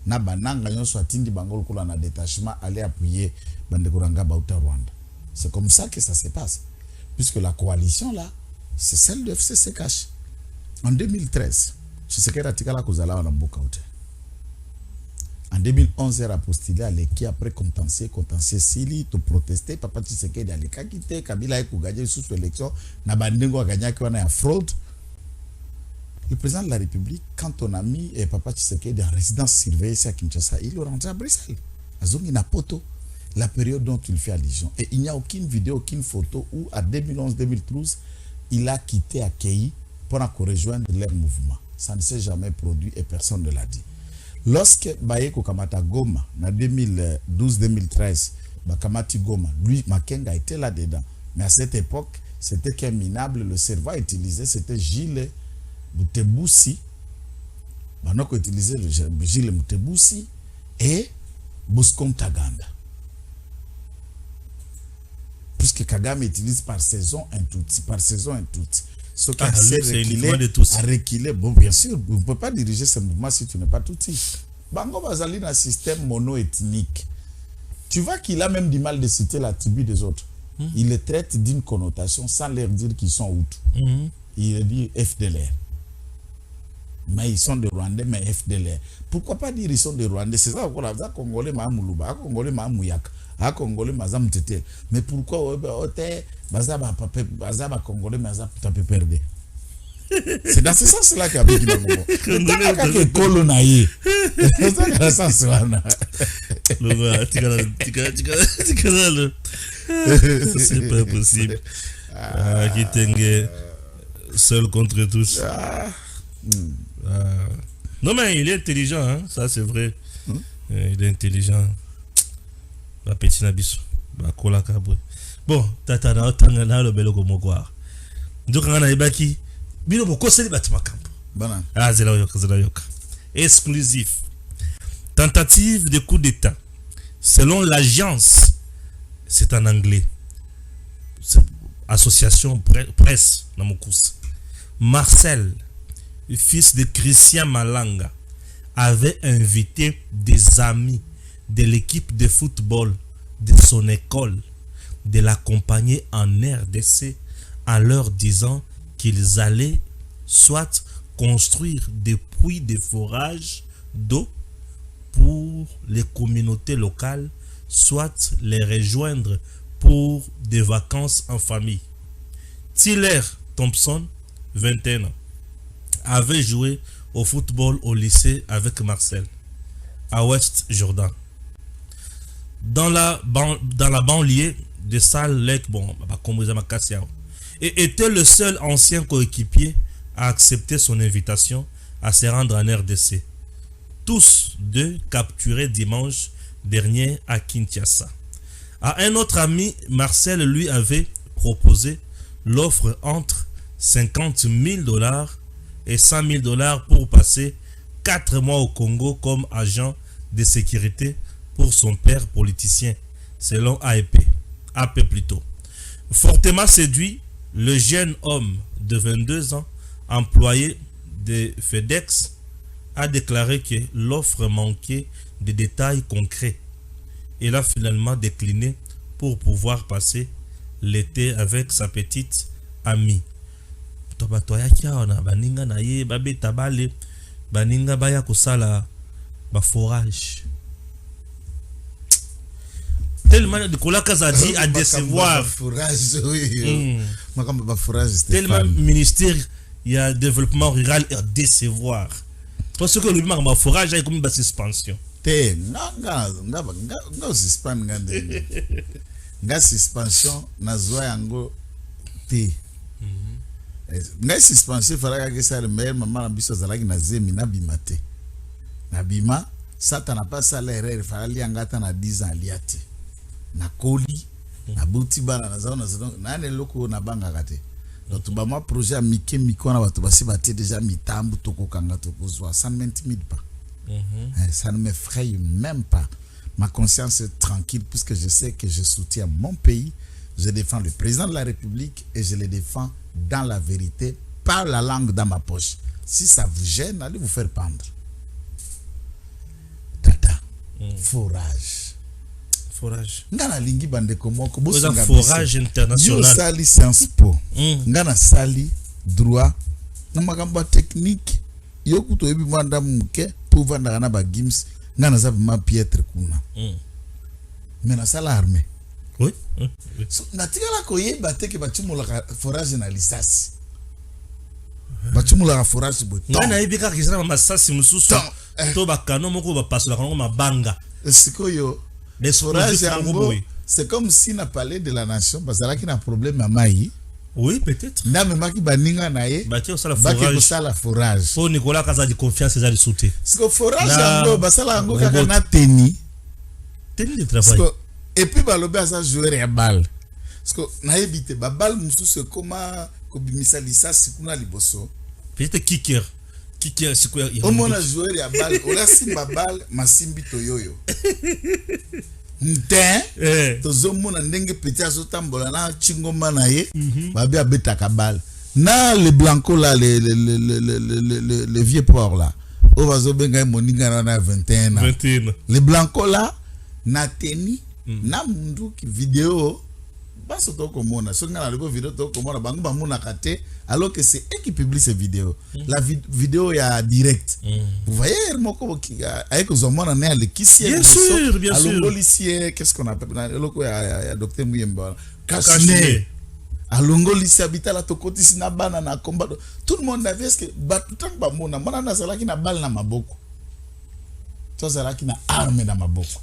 Na bananga yon soit tindi bangol kula na détachement aller appuyer Bandekuranga Bauta Rwanda. C'est comme ça que ça se passe. Puisque la coalition là, c'est celle de FCC Cash. En 2013, Tshisekedi a tika la kozala wana mboka ute. En 2011, il a postulé à l'équipe après contentieux Sili, tout protester. Papa Tshisekedi a quitté, Kabila a gagné sous l'élection, Nabandengo a gagné qui a fraude. Le président de la République, quand on a mis Papa Tshisekedi en résidence surveillée à Kinshasa, il est rentré à Bruxelles. Il a poto la période dont il fait allusion. Et il n'y a aucune vidéo, aucune photo où, à 2011-2012, il a quitté Akeyi pour rejoindre leur mouvement. Ça ne s'est jamais produit et personne ne l'a dit. Lorsque Bayeko Kamata Goma, en 2012-2013, Bakamati Goma, lui, Makenga était là-dedans. Mais à cette époque, c'était qu'un minable, le cerveau utilisé, c'était Gilles Mutebusi. Banoko utilisait le Gilles Mutebusi et Boscom Taganda. Puisque Kagame utilise par saison un tout, ce qui a reculé, bon, bien sûr, on ne peut pas diriger ce mouvement si tu n'es pas tout. Bango Bazali a un système mono-ethnique. Tu vois qu'il a même du mal de citer la tribu des autres. Il les traite d'une connotation sans leur dire qu'ils sont Hutus. Il dit FDLR. Mais ils sont des Rwandais, mais FDLR. Pourquoi pas dire ils sont des Rwandais? C'est ça qu'on a dit, Congolais, Mahamoulouba, Congolais, Mahamouyak, Congolais, Mazam Tete. Mais pourquoi Bazaba Congolais, Mazam Tapé Perdé? C'est dans ce sens-là qu'il y a beaucoup de Colonaï. C'est dans ce sens-là. C'est pas possible. Kitenge, seul contre tous. Non, mais il est intelligent, hein? Ça c'est vrai. Il est intelligent. La petite Nabiso. Bon, Tatana, Tangana, le bel Ogomogoir. Donc, on aébaki. Bino Boko, c'est le bâtiment camp. Ah, c'est la yoka. Exclusif. Tentative de coup d'État. Selon l'agence, c'est en anglais. Association presse, Namokous. Marcel, fils de Christian Malanga, avait invité des amis de l'équipe de football de son école de l'accompagner en RDC en leur disant qu'ils allaient soit construire des puits de forage d'eau pour les communautés locales, soit les rejoindre pour des vacances en famille. Tiller Thompson, 21 ans, avait joué au football au lycée avec Marcel, à West Jordan. Dans la banlieue de Salt Lake, et était le seul ancien coéquipier à accepter son invitation à se rendre en RDC. Tous deux capturés dimanche dernier à Kinshasa. À un autre ami, Marcel lui avait proposé l'offre entre $50,000 et $100,000 pour passer 4 mois au Congo comme agent de sécurité pour son père politicien, selon AP plutôt. Fortement séduit, le jeune homme de 22 ans, employé de FedEx, a déclaré que l'offre manquait de détails concrets. Il a finalement décliné pour pouvoir passer l'été avec sa petite amie. Baninga na ye babeta bale baninga baya kosala ba forage. Tellement de kolaka zadi à décevoir. Forage, oui. Tellement ministère il y a développement rural à décevoir. Parce que le ma forage a comme une suspension. Te nga suspend nga suspension na zoa yango te. Nga suspension fara ka ça le meilleur maman na biso zalaki na zemi na bimate. Na bima sata na pas ça l'erreur fara lianga ta na 10 ans liate. Na koli na buti bana na zona na ne loko na banga kate. Donc tout bama projet a mike mikona bato basi baté déjà mitambu toko kanga toko zo ça ne m'intimide pas. Ça ne m'effraie même pas. Ma conscience est tranquille puisque je sais que je soutiens mon pays, je défends le président de la République et je le défends dans la vérité, par la langue dans ma poche. Si ça vous gêne, allez vous faire pendre. Tata, forage. Forage. Ngana lingi bande komoko forage international. Yo sali Sciences Po. Ngana sali droit. Namakamba technique. Yo kuto ebi manda muke pour vendre na ba gims ngana za ma piètre kuna. Mais na sala armée. Oui. So natikala koyeba te ke batumula forage na lisasi. Batumula forage bo. Ngana ebika kisana masasi mususu. To bakano moko ba pasola kango mabanga. Sikoyo les forages c'est comme si na parlé de la nation parce que là a problème à Maï. Oui, peut-être. Na même qui baninga na ye. Ba la forage. Pour Nicolas Kaza de confiance et de sauter. Parce que forage yango basala yango kaka na teni. Teni de travail. Et puis balobe ça jouer à balle. Parce que na ebité ba balle mususu comment ko bimisa lisasi kuna liboso. Peut-être kicker. Kicker c'est quoi? Au moins na jouer à balle, on a simba balle masimbi toyoyo. Nten tozomona ndenge petit azotambola na chingoma na ye babi abeta kabal na le blanco là le vieux port là o bazobenga moninga na 21 ans le blanco là na teni na mundu ki vidéo baso to komona so ngana le vidéo to komona bangu ba mona kate alors que c'est eux qui publient ces vidéos la vidéo ya direct vous voyez moko ki avec ozomona na le kisi bien sûr policier qu'est-ce qu'on appelle loko ya docteur Muyemba Kashne alongolisi habitala tokoti sina bana na combat tout le monde avait ce que batutang ba mona mona na salaki na balle na maboko to salaki na arme na maboko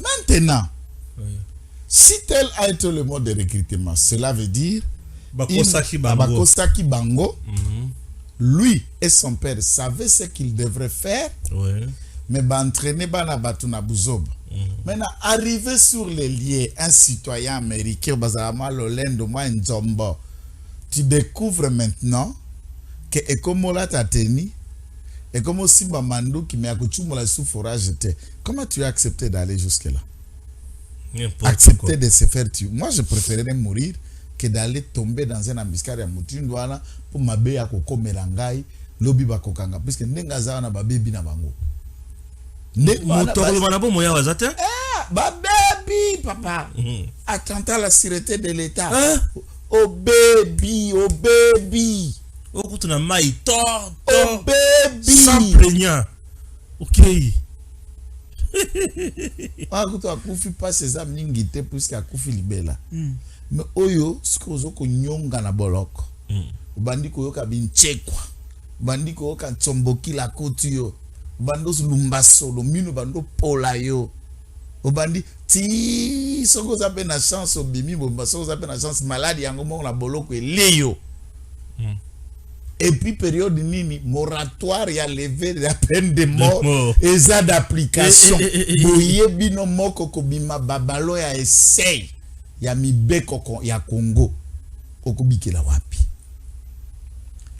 maintenant si tel a été le mode de recrutement, cela veut dire Bakosaki Bango. Lui et son père savaient ce qu'ils devraient faire, mais entraîner Bana Batuna Bouzob. Maintenant, arrivé sur les lieux, un citoyen américain, Bazarama Lolendo, moi, Nzombo, tu découvres maintenant que Ekomola Tateni, et comme aussi Bamandou qui m'a accoutumé la sous-forage, comment tu as accepté d'aller jusque-là? Accepter de se faire tuer. Moi, je préférerais mourir que d'aller tomber dans un embuscade à Moutindouana pour m'abeiller à Koko Melangai, Lobi Bakokanga, puisque Nengaza na baby na bango. Baby, papa. Attentat à la sûreté de l'État. Oh baby, oh baby. Oh, tu n'as pas tort. Oh baby. Sans plaignant. Ok. Akuto akufi pas ses âmes ningite puisque akufi libela. Mais oyo skozo ko nyonga na boloko. Ubandi ko yoka binchekwa. Ubandi ko yoka tsomboki la koti yo. Ubando lumbaso lo mino bando pola yo. Ubandi ti soko za pe na chance obimi bomba soko za pe na chance malade yango mo na boloko eleyo. Et puis période nini moratoire ya levé la peine de mort et ça d'application boye bino moko kobima babalo ya essaye ya mibeko ya Congo okobikela wapi.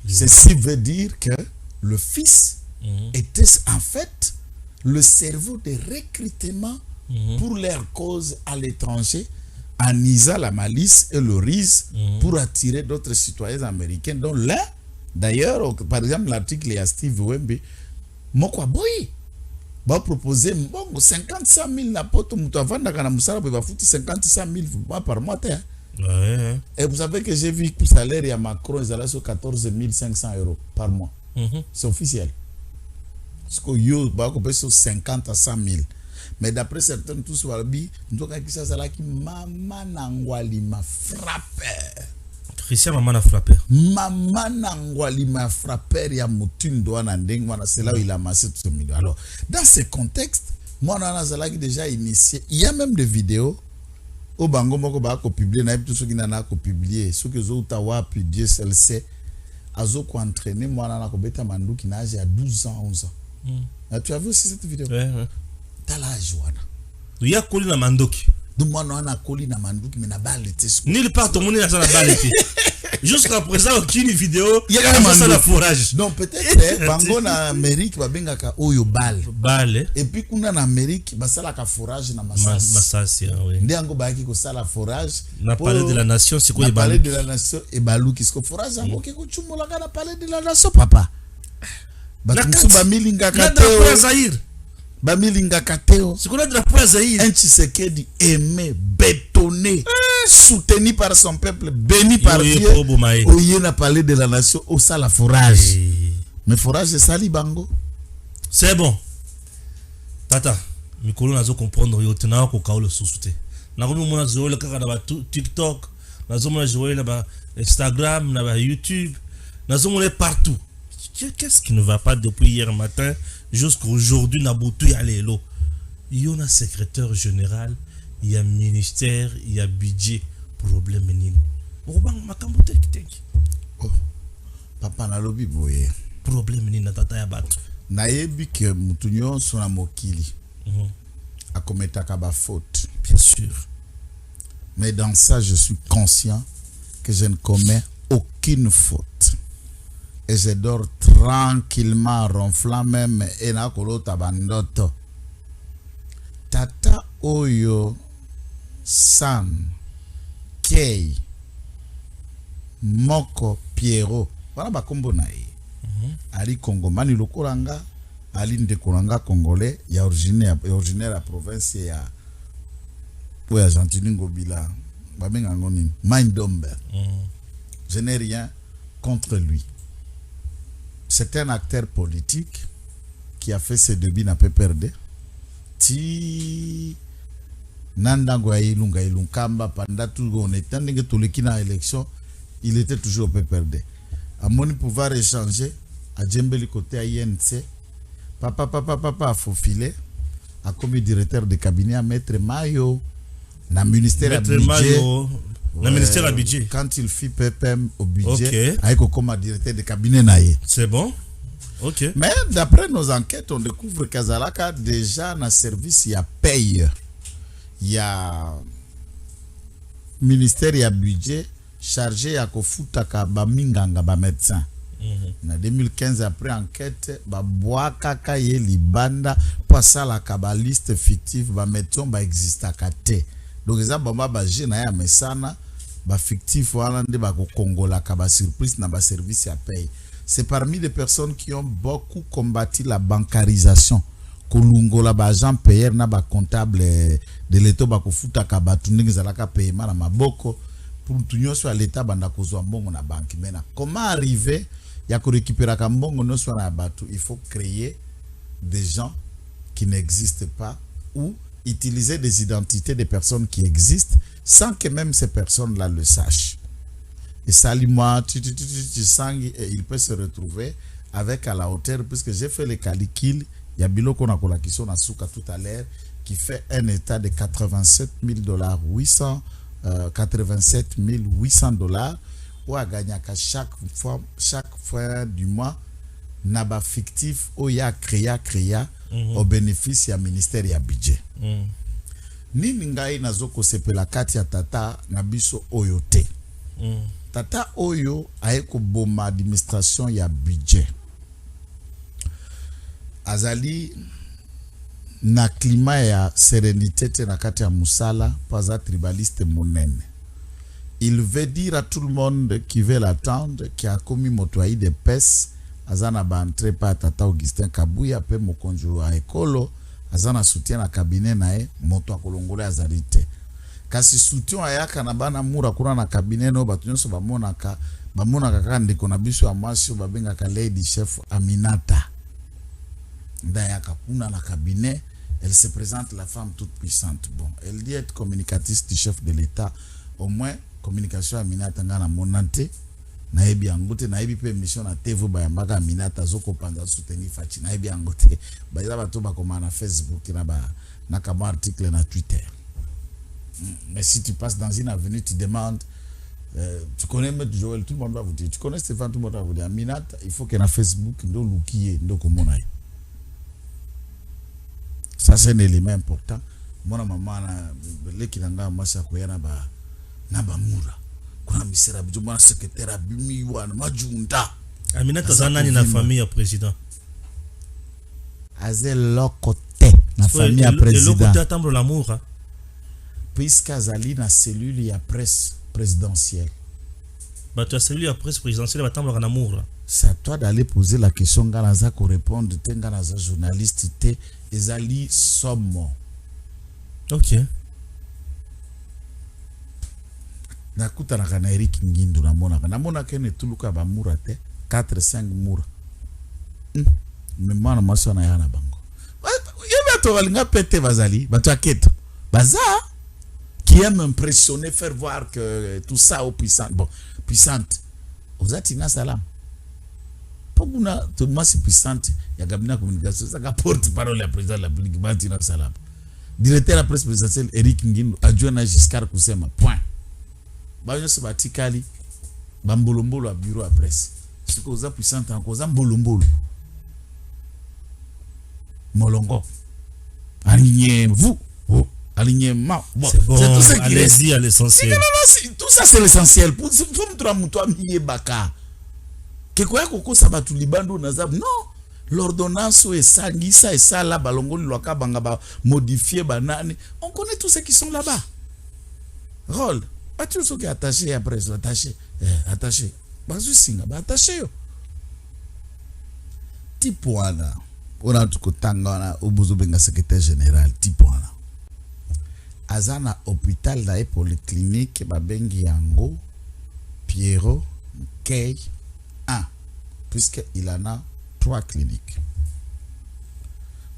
Ceci veut dire que le fils était en fait le cerveau de recrutement pour leur cause à l'étranger en usant la malice et le ruse pour attirer d'autres citoyens américains dont l'un. D'ailleurs, par exemple, l'article de Steve Wembe, moko boy ba proposer mbongo 50-100 000 na poto mutu avanda kana musala ba futi 50-100 000 par mois te. Ouais. Et vous savez que j'ai vu que le salaire à Macron est allé sur 14 500 euros par mois. C'est officiel. Parce que yo ba ko sur 50 à 100 000. Mais d'après certains tous walbi, nous avons ça ça là qui maman nangwali m'a frappé. Christian maman a frappé. Maman nangwali m'a frappé ya mutundo wana ndeng wana c'est là où il a amassé tout ce million. Alors, dans ce contexte, moi on a ça qui déjà initié. Il y a même des vidéos au bango moko ba ko publier na tout ce qui na ko publier ce que zo utawa puis Dieu seul sait azo ko entraîner moi na ko beta manduki na âge à 12 ans 11 ans. Tu as vu aussi cette vidéo? Ouais. T'as l'âge wana. Il y a koli na mandoki. Donc moi on a koli na manduki mais na balle était. Ni le part tout monde na ça la balle. Jusqu'à présent aucune vidéo. Il y a ça la forage. Donc peut-être bango na Amérique ba bengaka oyo balle. Balle. Et puis kuna na Amérique ba sala ka forage na masasi. Masasi oui. Ndiango ba ki ko sala forage. Na palais de la nation c'est quoi palais de la nation et balu ki ko forage ngo ki ko chumola kana palais de la nation papa. Ba tumsu ba milinga kateo. Ba milinga kateo. C'est quoi drapeau ya Zaïre? Un Tshisekedi aimé, bétonné, soutenu par son peuple, béni par Dieu. Oye na palais de la nation au sala forage. Mais forage c'est sali bango. C'est bon. Tata, mikolo nazo comprendre yo tena ko kaolo susute. Na ko mona zo le kaka na ba TikTok, nazo mona jouer na ba Instagram, na ba YouTube, nazo mona partout. Qu'est-ce qui ne va pas depuis hier matin jusqu'à aujourd'hui na butu ya lelo? Il y a un secrétaire général, il y a ministère, il y a budget, problème nini. Obang makambo tenki. Oh. Papa na lobi boye. Problème nini na tata ya batu. Na yebi que mutunyo sona mokili. Akometaka ba faute. Bien sûr. Mais dans ça je suis conscient que je ne commets aucune faute. Et je dors tranquillement, ronflant même, et na kolo tabandoto. Tata Oyo San Kei Moko Pierrot. Voilà ba kombo na ye. Ali Congomani lokolanga, ali ndekolanga congolais, ya originaire à province ya pour Argentine ngobila. Ba benga ngoni Mindombe. Je n'ai rien contre lui. C'est un acteur politique qui a fait ses débuts dans PPRD. Ti Nandango Ilunga Ilunkamba pendant tout on était dans tous les qui dans l'élection, il était toujours au PPRD. À mon pouvoir échanger à Djembeli côté à INC, papa a faufilé a comme directeur de cabinet à Maître Mayo dans le ministère du budget. Le ministère du budget. Quand il fit PPM au budget, avec comme directeur de cabinet naïe. C'est bon. Ok. Mais d'après nos enquêtes, on découvre qu'Azalaka déjà dans le service, il y a paye. Il y a ministère, il y a budget chargé à Kofutaka Baminganga ba médecin. En 2015, après enquête, Boakaka ye libanda pour ça la kabaliste fictive ba médecin ba existe à kate. Donc ça bamba ba jena ya mesana ba fictif wala nde ba ko kongola ka ba surprise na ba service ya paye. C'est parmi les personnes qui ont beaucoup combattu la bancarisation. Kolungola ba agent payeur na ba comptable de l'État ba ko futa ka ba tuningi zalaka paiement na maboko pour tunyo so l'État banda ko zo mbongo na banque. Maintenant, comment arriver ya ko récupérer ka mbongo no so na batu? Il faut créer des gens qui n'existent pas ou utiliser des identités des personnes qui existent sans que même ces personnes-là le sachent. Et ça, moi, il peut se retrouver avec à la hauteur, puisque j'ai fait les calculs, il y a Biloko Nakola qui sont à Souka tout à l'heure, qui fait un état de 87 000 87 800 $, ou à gagner chaque fois du mois, naba fictif, ou ya créa, au bénéfice ya ministère ya budget. Nini ngai nazoko sepela kati ya tata nabiso oyo te. Tata oyo aeko boma administration ya budget. Azali na climat ya sérénité te na kati ya musala paza tribaliste monene. Il veut dire à tout le monde qui veut l'attendre qui a commis motoaï de pes azana ba entrée pa tata Augustin Kabuya pe mokonjo a ekolo azana soutien na cabinet nae moto akolongola azalite kasi soutien ayaka na bana mura kuna na cabinet no batu nyonso bamonaka kaka ndeko na biso ya mwasi babengaka lady chef Aminata ndayaka kuna na cabinet. Elle se présente la femme toute puissante. Bon, elle dit être communicatrice du chef de l'État. Au moins, communication Aminata ngana monante na ebi angote na ebi pe mission na TV ba yambaka Aminata zoko panza soutenir Fachi na ebi angote ba za bato ba koma na Facebook na kama article na Twitter. Mais si tu passes dans une avenue, tu demandes tu connais M. Joël, tout le monde va vous dire. Tu connais Stéphane, tout le monde va vous dire. Aminata, il faut que na Facebook ndo lukiye ndo komona. Ça c'est un élément important. Mwana mama na leki nanga masha koyana ba na ba mura. Kuna misera bijo mwana secrétaire abimi wana majunda. Aminata zanani na famille ya président. Aze lokote na famille ya président. Le lokote attendre l'amour. Puisque azali na cellule ya presse présidentielle. Bah tu as cellule ya presse présidentielle attendre l'amour. C'est à toi d'aller poser la question nganaza ko répondre te nganaza journaliste te ezali somo. OK. Nakuta na kana Eric Ngindu namona kene tuluka ba mura te 4-5 mura. Mais mwana masona yana bango. Yeba to balinga pete bazali bataketo. Baza qui aime impressionner, faire voir que tout ça au puissant. Bon, puissante. Ozatina salam. Poguna to masi puissante ya gabina communication ça porte-parole la président de la République Batina salam. Directeur de la presse présidentielle Eric Ngindu adjoint na Giscard Kusema point. Bayo se batikali bambolombolo a bureau à presse. Ce que oza puissante en cause mbolombolo. Molongo. Aligné vous. Oh. Alignement. Bon, c'est bon, tout ce qui allez-y à l'essentiel. Non, tout ça c'est l'essentiel. Pour me muto miye baka. Que quoi koko sabatu libando nazab non. L'ordonnance est sangisa et ça là balongo loka banga ba modifier banane. On connaît tous ceux qui sont là-bas. Rôle. Pas tous ceux qui attaché après attaché. Attaché. Bazu singa ba attaché yo. Tipoana. On a tout tangana obuzo benga secrétaire général Tipoana. Azana hôpital da polyclinique babengi yango Pierrot Kay 1 puisque il en a 3 cliniques.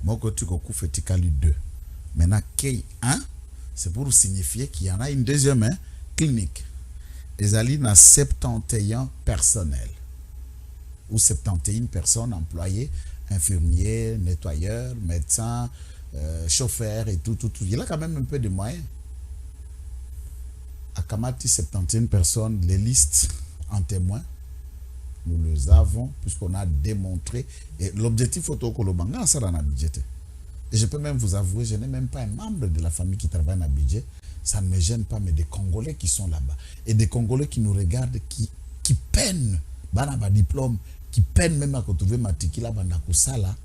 Moko tu koku fetikali 2. Maintenant Kay 1 c'est pour signifier qu'il y en a une deuxième clinique. Ezali na 71 personnels ou 71 personnes employées, infirmiers, nettoyeurs, médecins, chauffeur et tout. Il a quand même un peu de moyens. À Kamati, 71 personnes, les listes en témoin, nous les avons, puisqu'on a démontré. Et l'objectif autocolobanga, ça dans le budget. Et je peux même vous avouer, je n'ai même pas un membre de la famille qui travaille dans le budget. Ça ne me gêne pas, mais des Congolais qui sont là-bas. Et des Congolais qui nous regardent, qui peinent, banaba diplôme, qui peinent même à retrouver Matikila Bandakusala.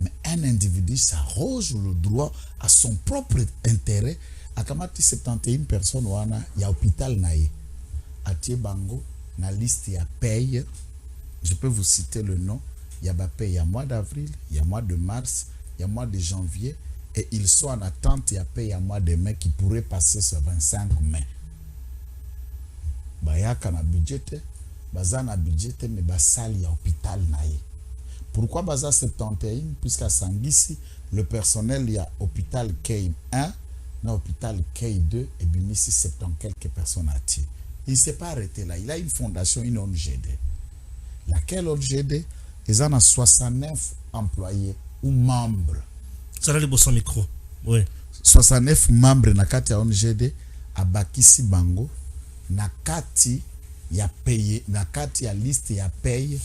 Mais un individu s'arroge le droit à son propre intérêt. À Kamati 71 personnes, il y a hôpital naïe. À Tiebango, na liste il y a paye. Je peux vous citer le nom. Il y a paye, il y a mois d'avril, il y a mois de mars, il y a mois de janvier. Et ils sont en attente, il y a paye à mois de mai qui pourrait passer ce 25 mai. Bayaka na budget, baza na budget, mais basali il y a hôpital naïe. Pourquoi Baza 71? Puisqu'à Sangisi, le personnel, il y a hôpital K1, dans hôpital K2, et bien ici, 70 quelques personnes à tirer. Il ne s'est pas arrêté là. Il a une fondation, une ONGD. Laquelle ONGD? Ils en ont 69 employés ou membres. Ça a le beau micro. Oui. 69 membres na kati ya ONGD, à Bakisi Bango, na kati ya payé, na kati ya liste ya paye.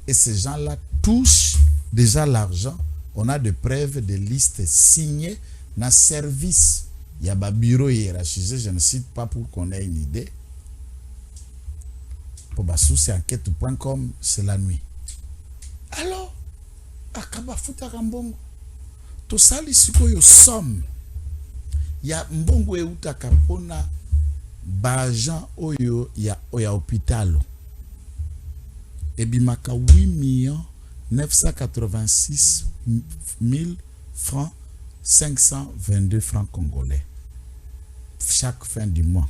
Et ces gens-là touchent déjà l'argent. On a des preuves de listes signées dans le service. Il y a un bureau hiérarchisé, je ne cite pas pour qu'on ait une idée. Pour Bassou, c'est enquête.com, c'est la nuit. Alors, à Kabafuta Rambongo, tout ça, ici, il y a somme. Il y a Mbongo et Utakapona, Bajan, il y a hôpital. Et bimaka 8 millions 986 000 francs 522 francs congolais chaque fin du mois.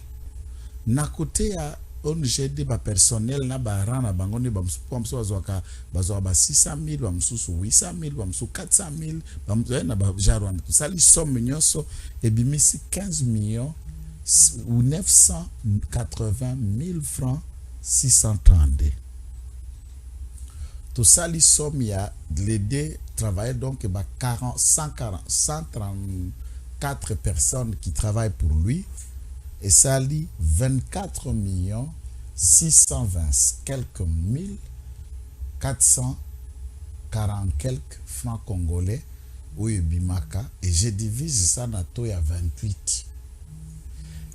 Na côté à ONG ba personnel na ba rana bangoni ba msupo bazwaka 600 000 ba msusu 800 000 ba msusu 400 000 ba msusu na ba jarwana tout ça li somme nyonso et bimisi 15 millions ou 980 000 francs 632. Tout ça li somme ya l'aider travailler donc ba 134 personnes qui travaillent pour lui. Et ça lit 24 620 quelques 440 quelques francs congolais ou bimaka et je divise ça na to ya 28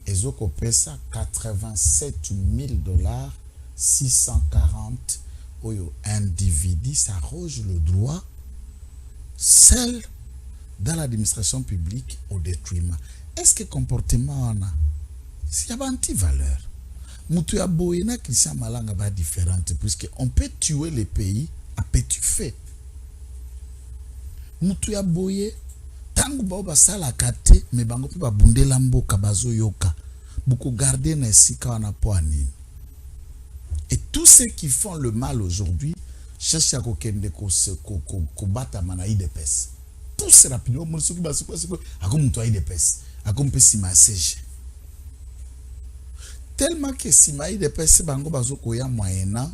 et zoko pesa 87 000 $ 640 oyo individu s'arroge le droit seul dans l'administration publique au détriment. Est-ce que comportement on a s'il y a une valeur, mutu ya boyena Christian Malanga ba différente puisque on peut tuer les pays à petit fait. Mutu ya boye tangu ba sala kate me bango pe ba bundela mboka bazo yoka beaucoup garder na sika wana po anini. Et tous ceux qui font le mal aujourd'hui cherchent à kokende ko bata mana IDPS. Tous rapidement mon soki ba siko akom mutu IDPS akom pe simasege. Tellement que si maï de pèse bango bazo koya moyena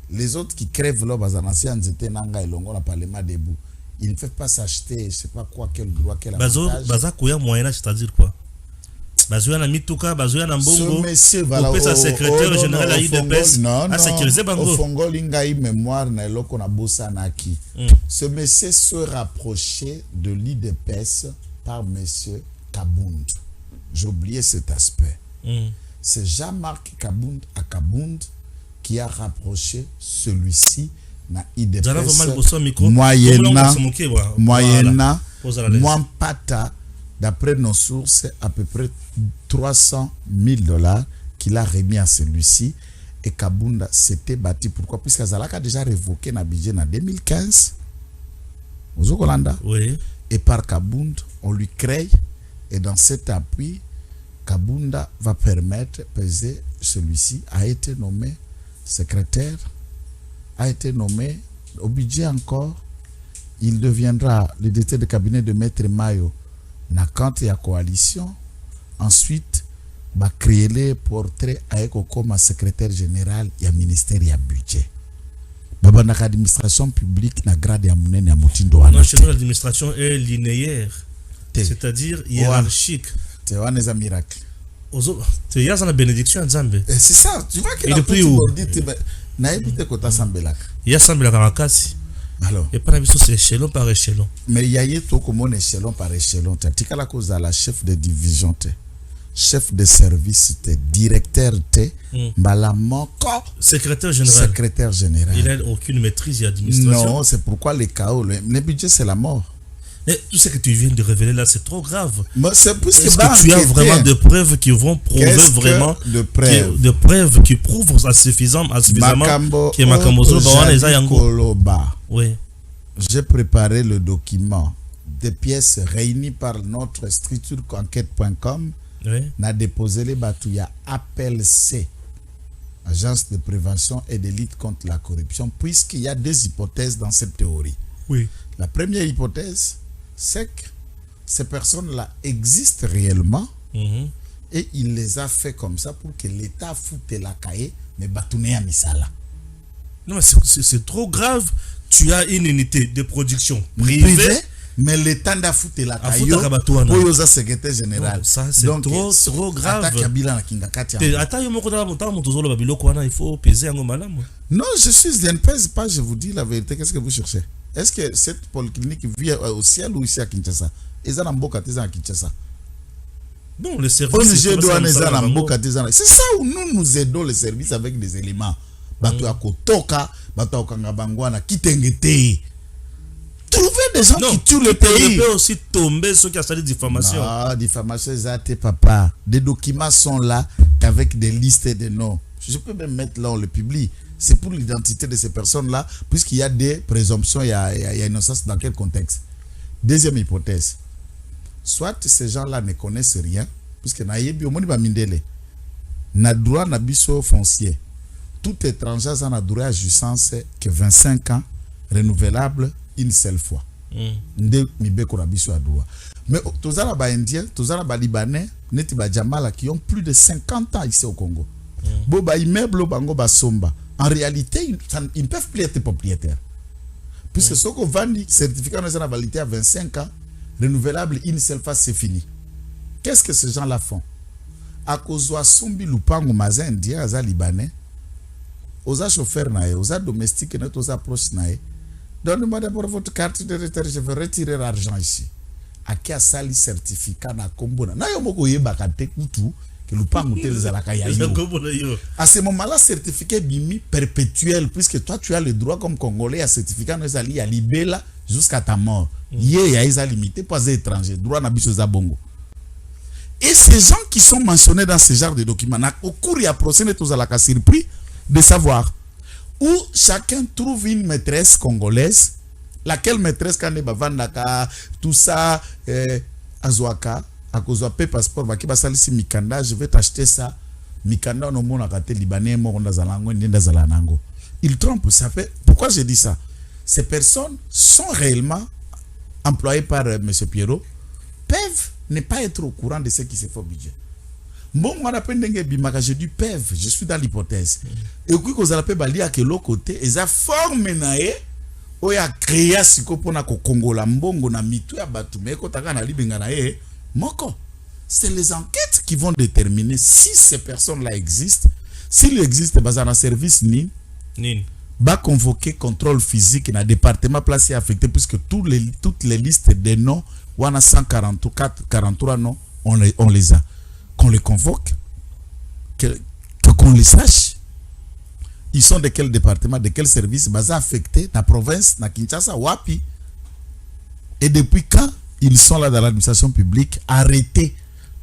les autres qui crèvent là bazanasi anzete nanga elongo na parlement debout, ils ne peuvent pas s'acheter je sais pas quoi quel droit quel avantage. Bazo koya moyena c'est-à-dire quoi? Bazo na mituka bazo na mbongo. Ce monsieur voilà au secrétaire général à IDPS à sécuriser bango. Au Fongo lingai mémoire na eloko na bosanaki. Ce monsieur se rapprochait de l'IDPS par monsieur Kabound. J'ai oublié cet aspect. C'est Jean-Marc Kabound à Kabound qui a rapproché celui-ci na IDPS moyennant moins pata d'après nos sources à peu près 300 000 $ qu'il a remis à celui-ci et Kabound s'était battu. Pourquoi? Puisque Zalaka a déjà révoqué na budget en 2015 aux Okolanda. Oui. Et par Kabound on lui crée et dans cet appui Kabunda va permettre peser celui-ci a été nommé secrétaire, a été nommé au budget encore, il deviendra le directeur de cabinet de Maître Mayo na quand il y a coalition, ensuite va créer les portraits avec comme secrétaire général et ministère et budget. Baba na administration publique na grade ya munene ya mutindo wana. Non, chez nous l'administration est linéaire, c'est-à-dire hiérarchique. C'est un miracle. Il y a une bénédiction à Zambé. C'est ça, tu vois que la petite il y a Sambelaka Makasi. Alors, et par c'est échelon par échelon. Mais il y a tout comme échelon par échelon. Tu as la cause à la chef de division, chef de service, directeur, secrétaire général. Secrétaire général. Il n'a aucune maîtrise de l'administration. Non, c'est pourquoi les chaos, le budget c'est la mort. Mais tout ce que tu viens de révéler là, c'est trop grave. Est-ce que tu as vraiment des preuves qui vont prouver vraiment des preuves qui prouvent suffisamment que Makambozo oui. J'ai préparé le document des pièces réunies par notre structure enquête.com. Oui. N'a déposé les batouya appel C, agence de prévention et de lutte contre la corruption, puisqu'il y a deux hypothèses dans cette théorie. Oui. La première hypothèse, c'est que ces personnes-là existent réellement et il les a fait comme ça pour que l'État foute la cahier, mais batouné à Misala. Non, mais c'est trop grave. Tu as une unité de production privée, mais l'État n'a foutu la cahier pour le secrétaire général. Non, ça, c'est trop grave. Non, je suis ne pèse pas, je vous dis la vérité. Qu'est-ce que vous cherchez? Est-ce que cette polyclinique vit au ciel ou ici à Kinshasa? Ils sont en Mboka, ils sont à Kinshasa. Non, le service. C'est ça où nous aidons les services avec des éléments. Bato akotoka, bato akangabangwana, kitengete. Trouver des gens qui tuent le pays. Il peut aussi tomber ceux qui ont fait diffamation. Ah, diffamation, papa. Des documents sont là avec des listes de noms. Je peux même mettre là, on le publie. C'est pour l'identité de ces personnes-là, puisqu'il y a des présomptions, il y a innocence dans quel contexte. Deuxième hypothèse. Soit ces gens-là ne connaissent rien, puisque na droit na biso foncier. Tout étranger a un droit à jouissance que 25 ans, renouvelable une seule fois. Nde mibeko na biso a droit. Mais tous les Indiens, tous les Libanais, qui ont plus de 50 ans ici au Congo. Boba immeuble bango basomba. En réalité, ils ne peuvent plus être propriétaires. Puisque ce qu'on vend, certificat de validité à 25 ans, renouvelable une seule fois, c'est fini. Qu'est-ce que ces gens-là font? À cause de Sombi Lupango Mazin Indien, aux Libanais, aux chauffeurs, aux domestiques, aux approches. Donnez-moi d'abord votre carte de retraite, je vais retirer l'argent ici. À qui a sali certificat na Kombona? Na yo moko yeba kate kutu que Lupango telezalaka ya yo. À ce moment-là, certificat bimi perpétuel, puisque toi tu as le droit comme Congolais à certificat no zali ya libela jusqu'à ta mort. Yé ya isa limité pas étranger, droit na biso za bongo. Et ces gens qui sont mentionnés dans ce genre de documents, au cours et à procès, nous allons surpris de savoir où chacun trouve une maîtresse congolaise, laquelle maîtresse quand on va tout ça, Azoaka, à cause de passeport, va qui va salir Mikanda, je vais t'acheter ça. Mikanda, on a mon attaché libanais, mon dazalango, n'endazalanango. Il trompe, ça fait. Pourquoi je dis ça? Ces personnes sont réellement employées par M. Pierrot, peuvent ne pas être au courant de ce qui se fait au budget. Bon, moi, je dis peuvent, je suis dans l'hypothèse. Et puis, vous allez balia que l'autre côté, ils ont formé nae, ou ya créé ce qu'on a Congo la mbongo na mitu ya batu, mais quand on a libenga nae, moko. C'est les enquêtes qui vont déterminer si ces personnes-là existent. S'il existe, bah, un service ni. Va convoquer contrôle physique dans le département placé affecté, puisque toutes les listes des noms, on a 143 noms, on les a. Qu'on les convoque, qu'on les sache. Ils sont de quel département, de quel service, basé affecté, dans la province, dans Kinshasa, Wapi. Et depuis quand ils sont là dans l'administration publique, arrêtés.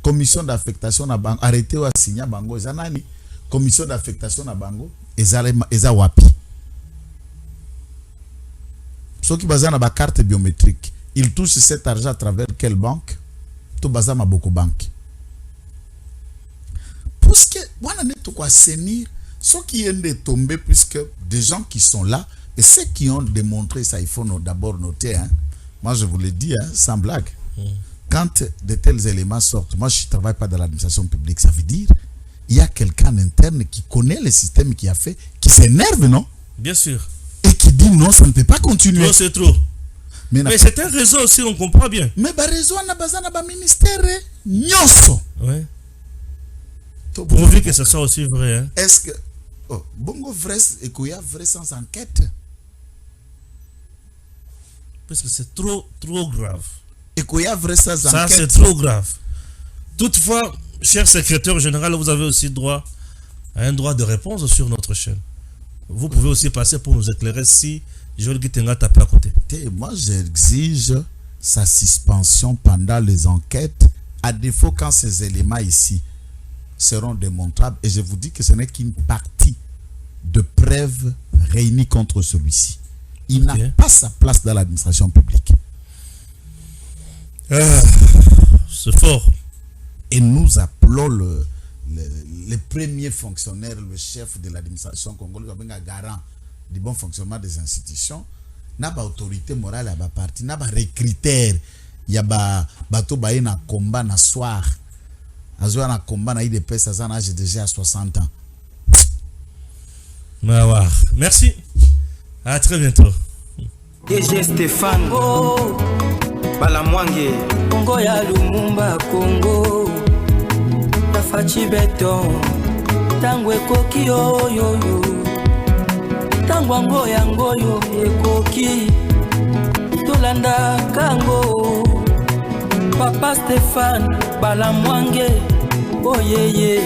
Commission d'affectation à Bango, arrêté ou assigné à Bango, Zanani. Commission d'affectation à Bango, et Wapi. Ceux qui basent dans la carte biométrique, ils touchent cet argent à travers quelle banque? Tout basé à beaucoup de banques. Parce que, on a tout quoi assainir, ceux qui viennent de tomber, puisque des gens qui sont là, et ceux qui ont démontré ça, il faut d'abord noter, hein. Moi je vous le dis, hein, sans blague, quand de tels éléments sortent, moi je ne travaille pas dans l'administration publique, ça veut dire, il y a quelqu'un interne qui connaît le système qui a fait, qui s'énerve, non? Bien sûr. Et qui dit non, ça ne peut pas continuer. Non, c'est trop. Mais c'est un réseau aussi, on comprend bien. Mais le réseau, on a besoin d'un ministère. Nyoso. Oui. Pourvu que ce soit aussi vrai. Hein? Est-ce que. Oh, bongo vrai, et qu'il y a vrai sans enquête? Parce que c'est trop grave. Et qu'il y a vrai sans enquête? Ça, c'est trop grave. Toutefois, cher secrétaire général, vous avez aussi droit à un droit de réponse sur notre chaîne. Vous pouvez aussi passer pour nous éclairer si Joël Gitenga tape à côté. Moi, j'exige sa suspension pendant les enquêtes, à défaut quand ces éléments ici seront démontrables. Et je vous dis que ce n'est qu'une partie de preuves réunies contre celui-ci. Il n'a pas sa place dans l'administration publique. C'est fort. Et nous appelons le premier fonctionnaire, le chef de l'administration congolaise, garant du bon fonctionnement des institutions, n'a pas autorité morale à ba parti, n'a pas recruteur, il y a bateau baé na combat na soir, azoa na combat na IDPS à un âge déjà à 60 ans. Merci. À très bientôt. DG Stéphane Balamwange Congo ya Lumumba Congo Fachi Beton Tangwe koki yo Tangwango yango yo ekoki Tolanda kango Papa Stéphane Balamwange Oh yeah yeah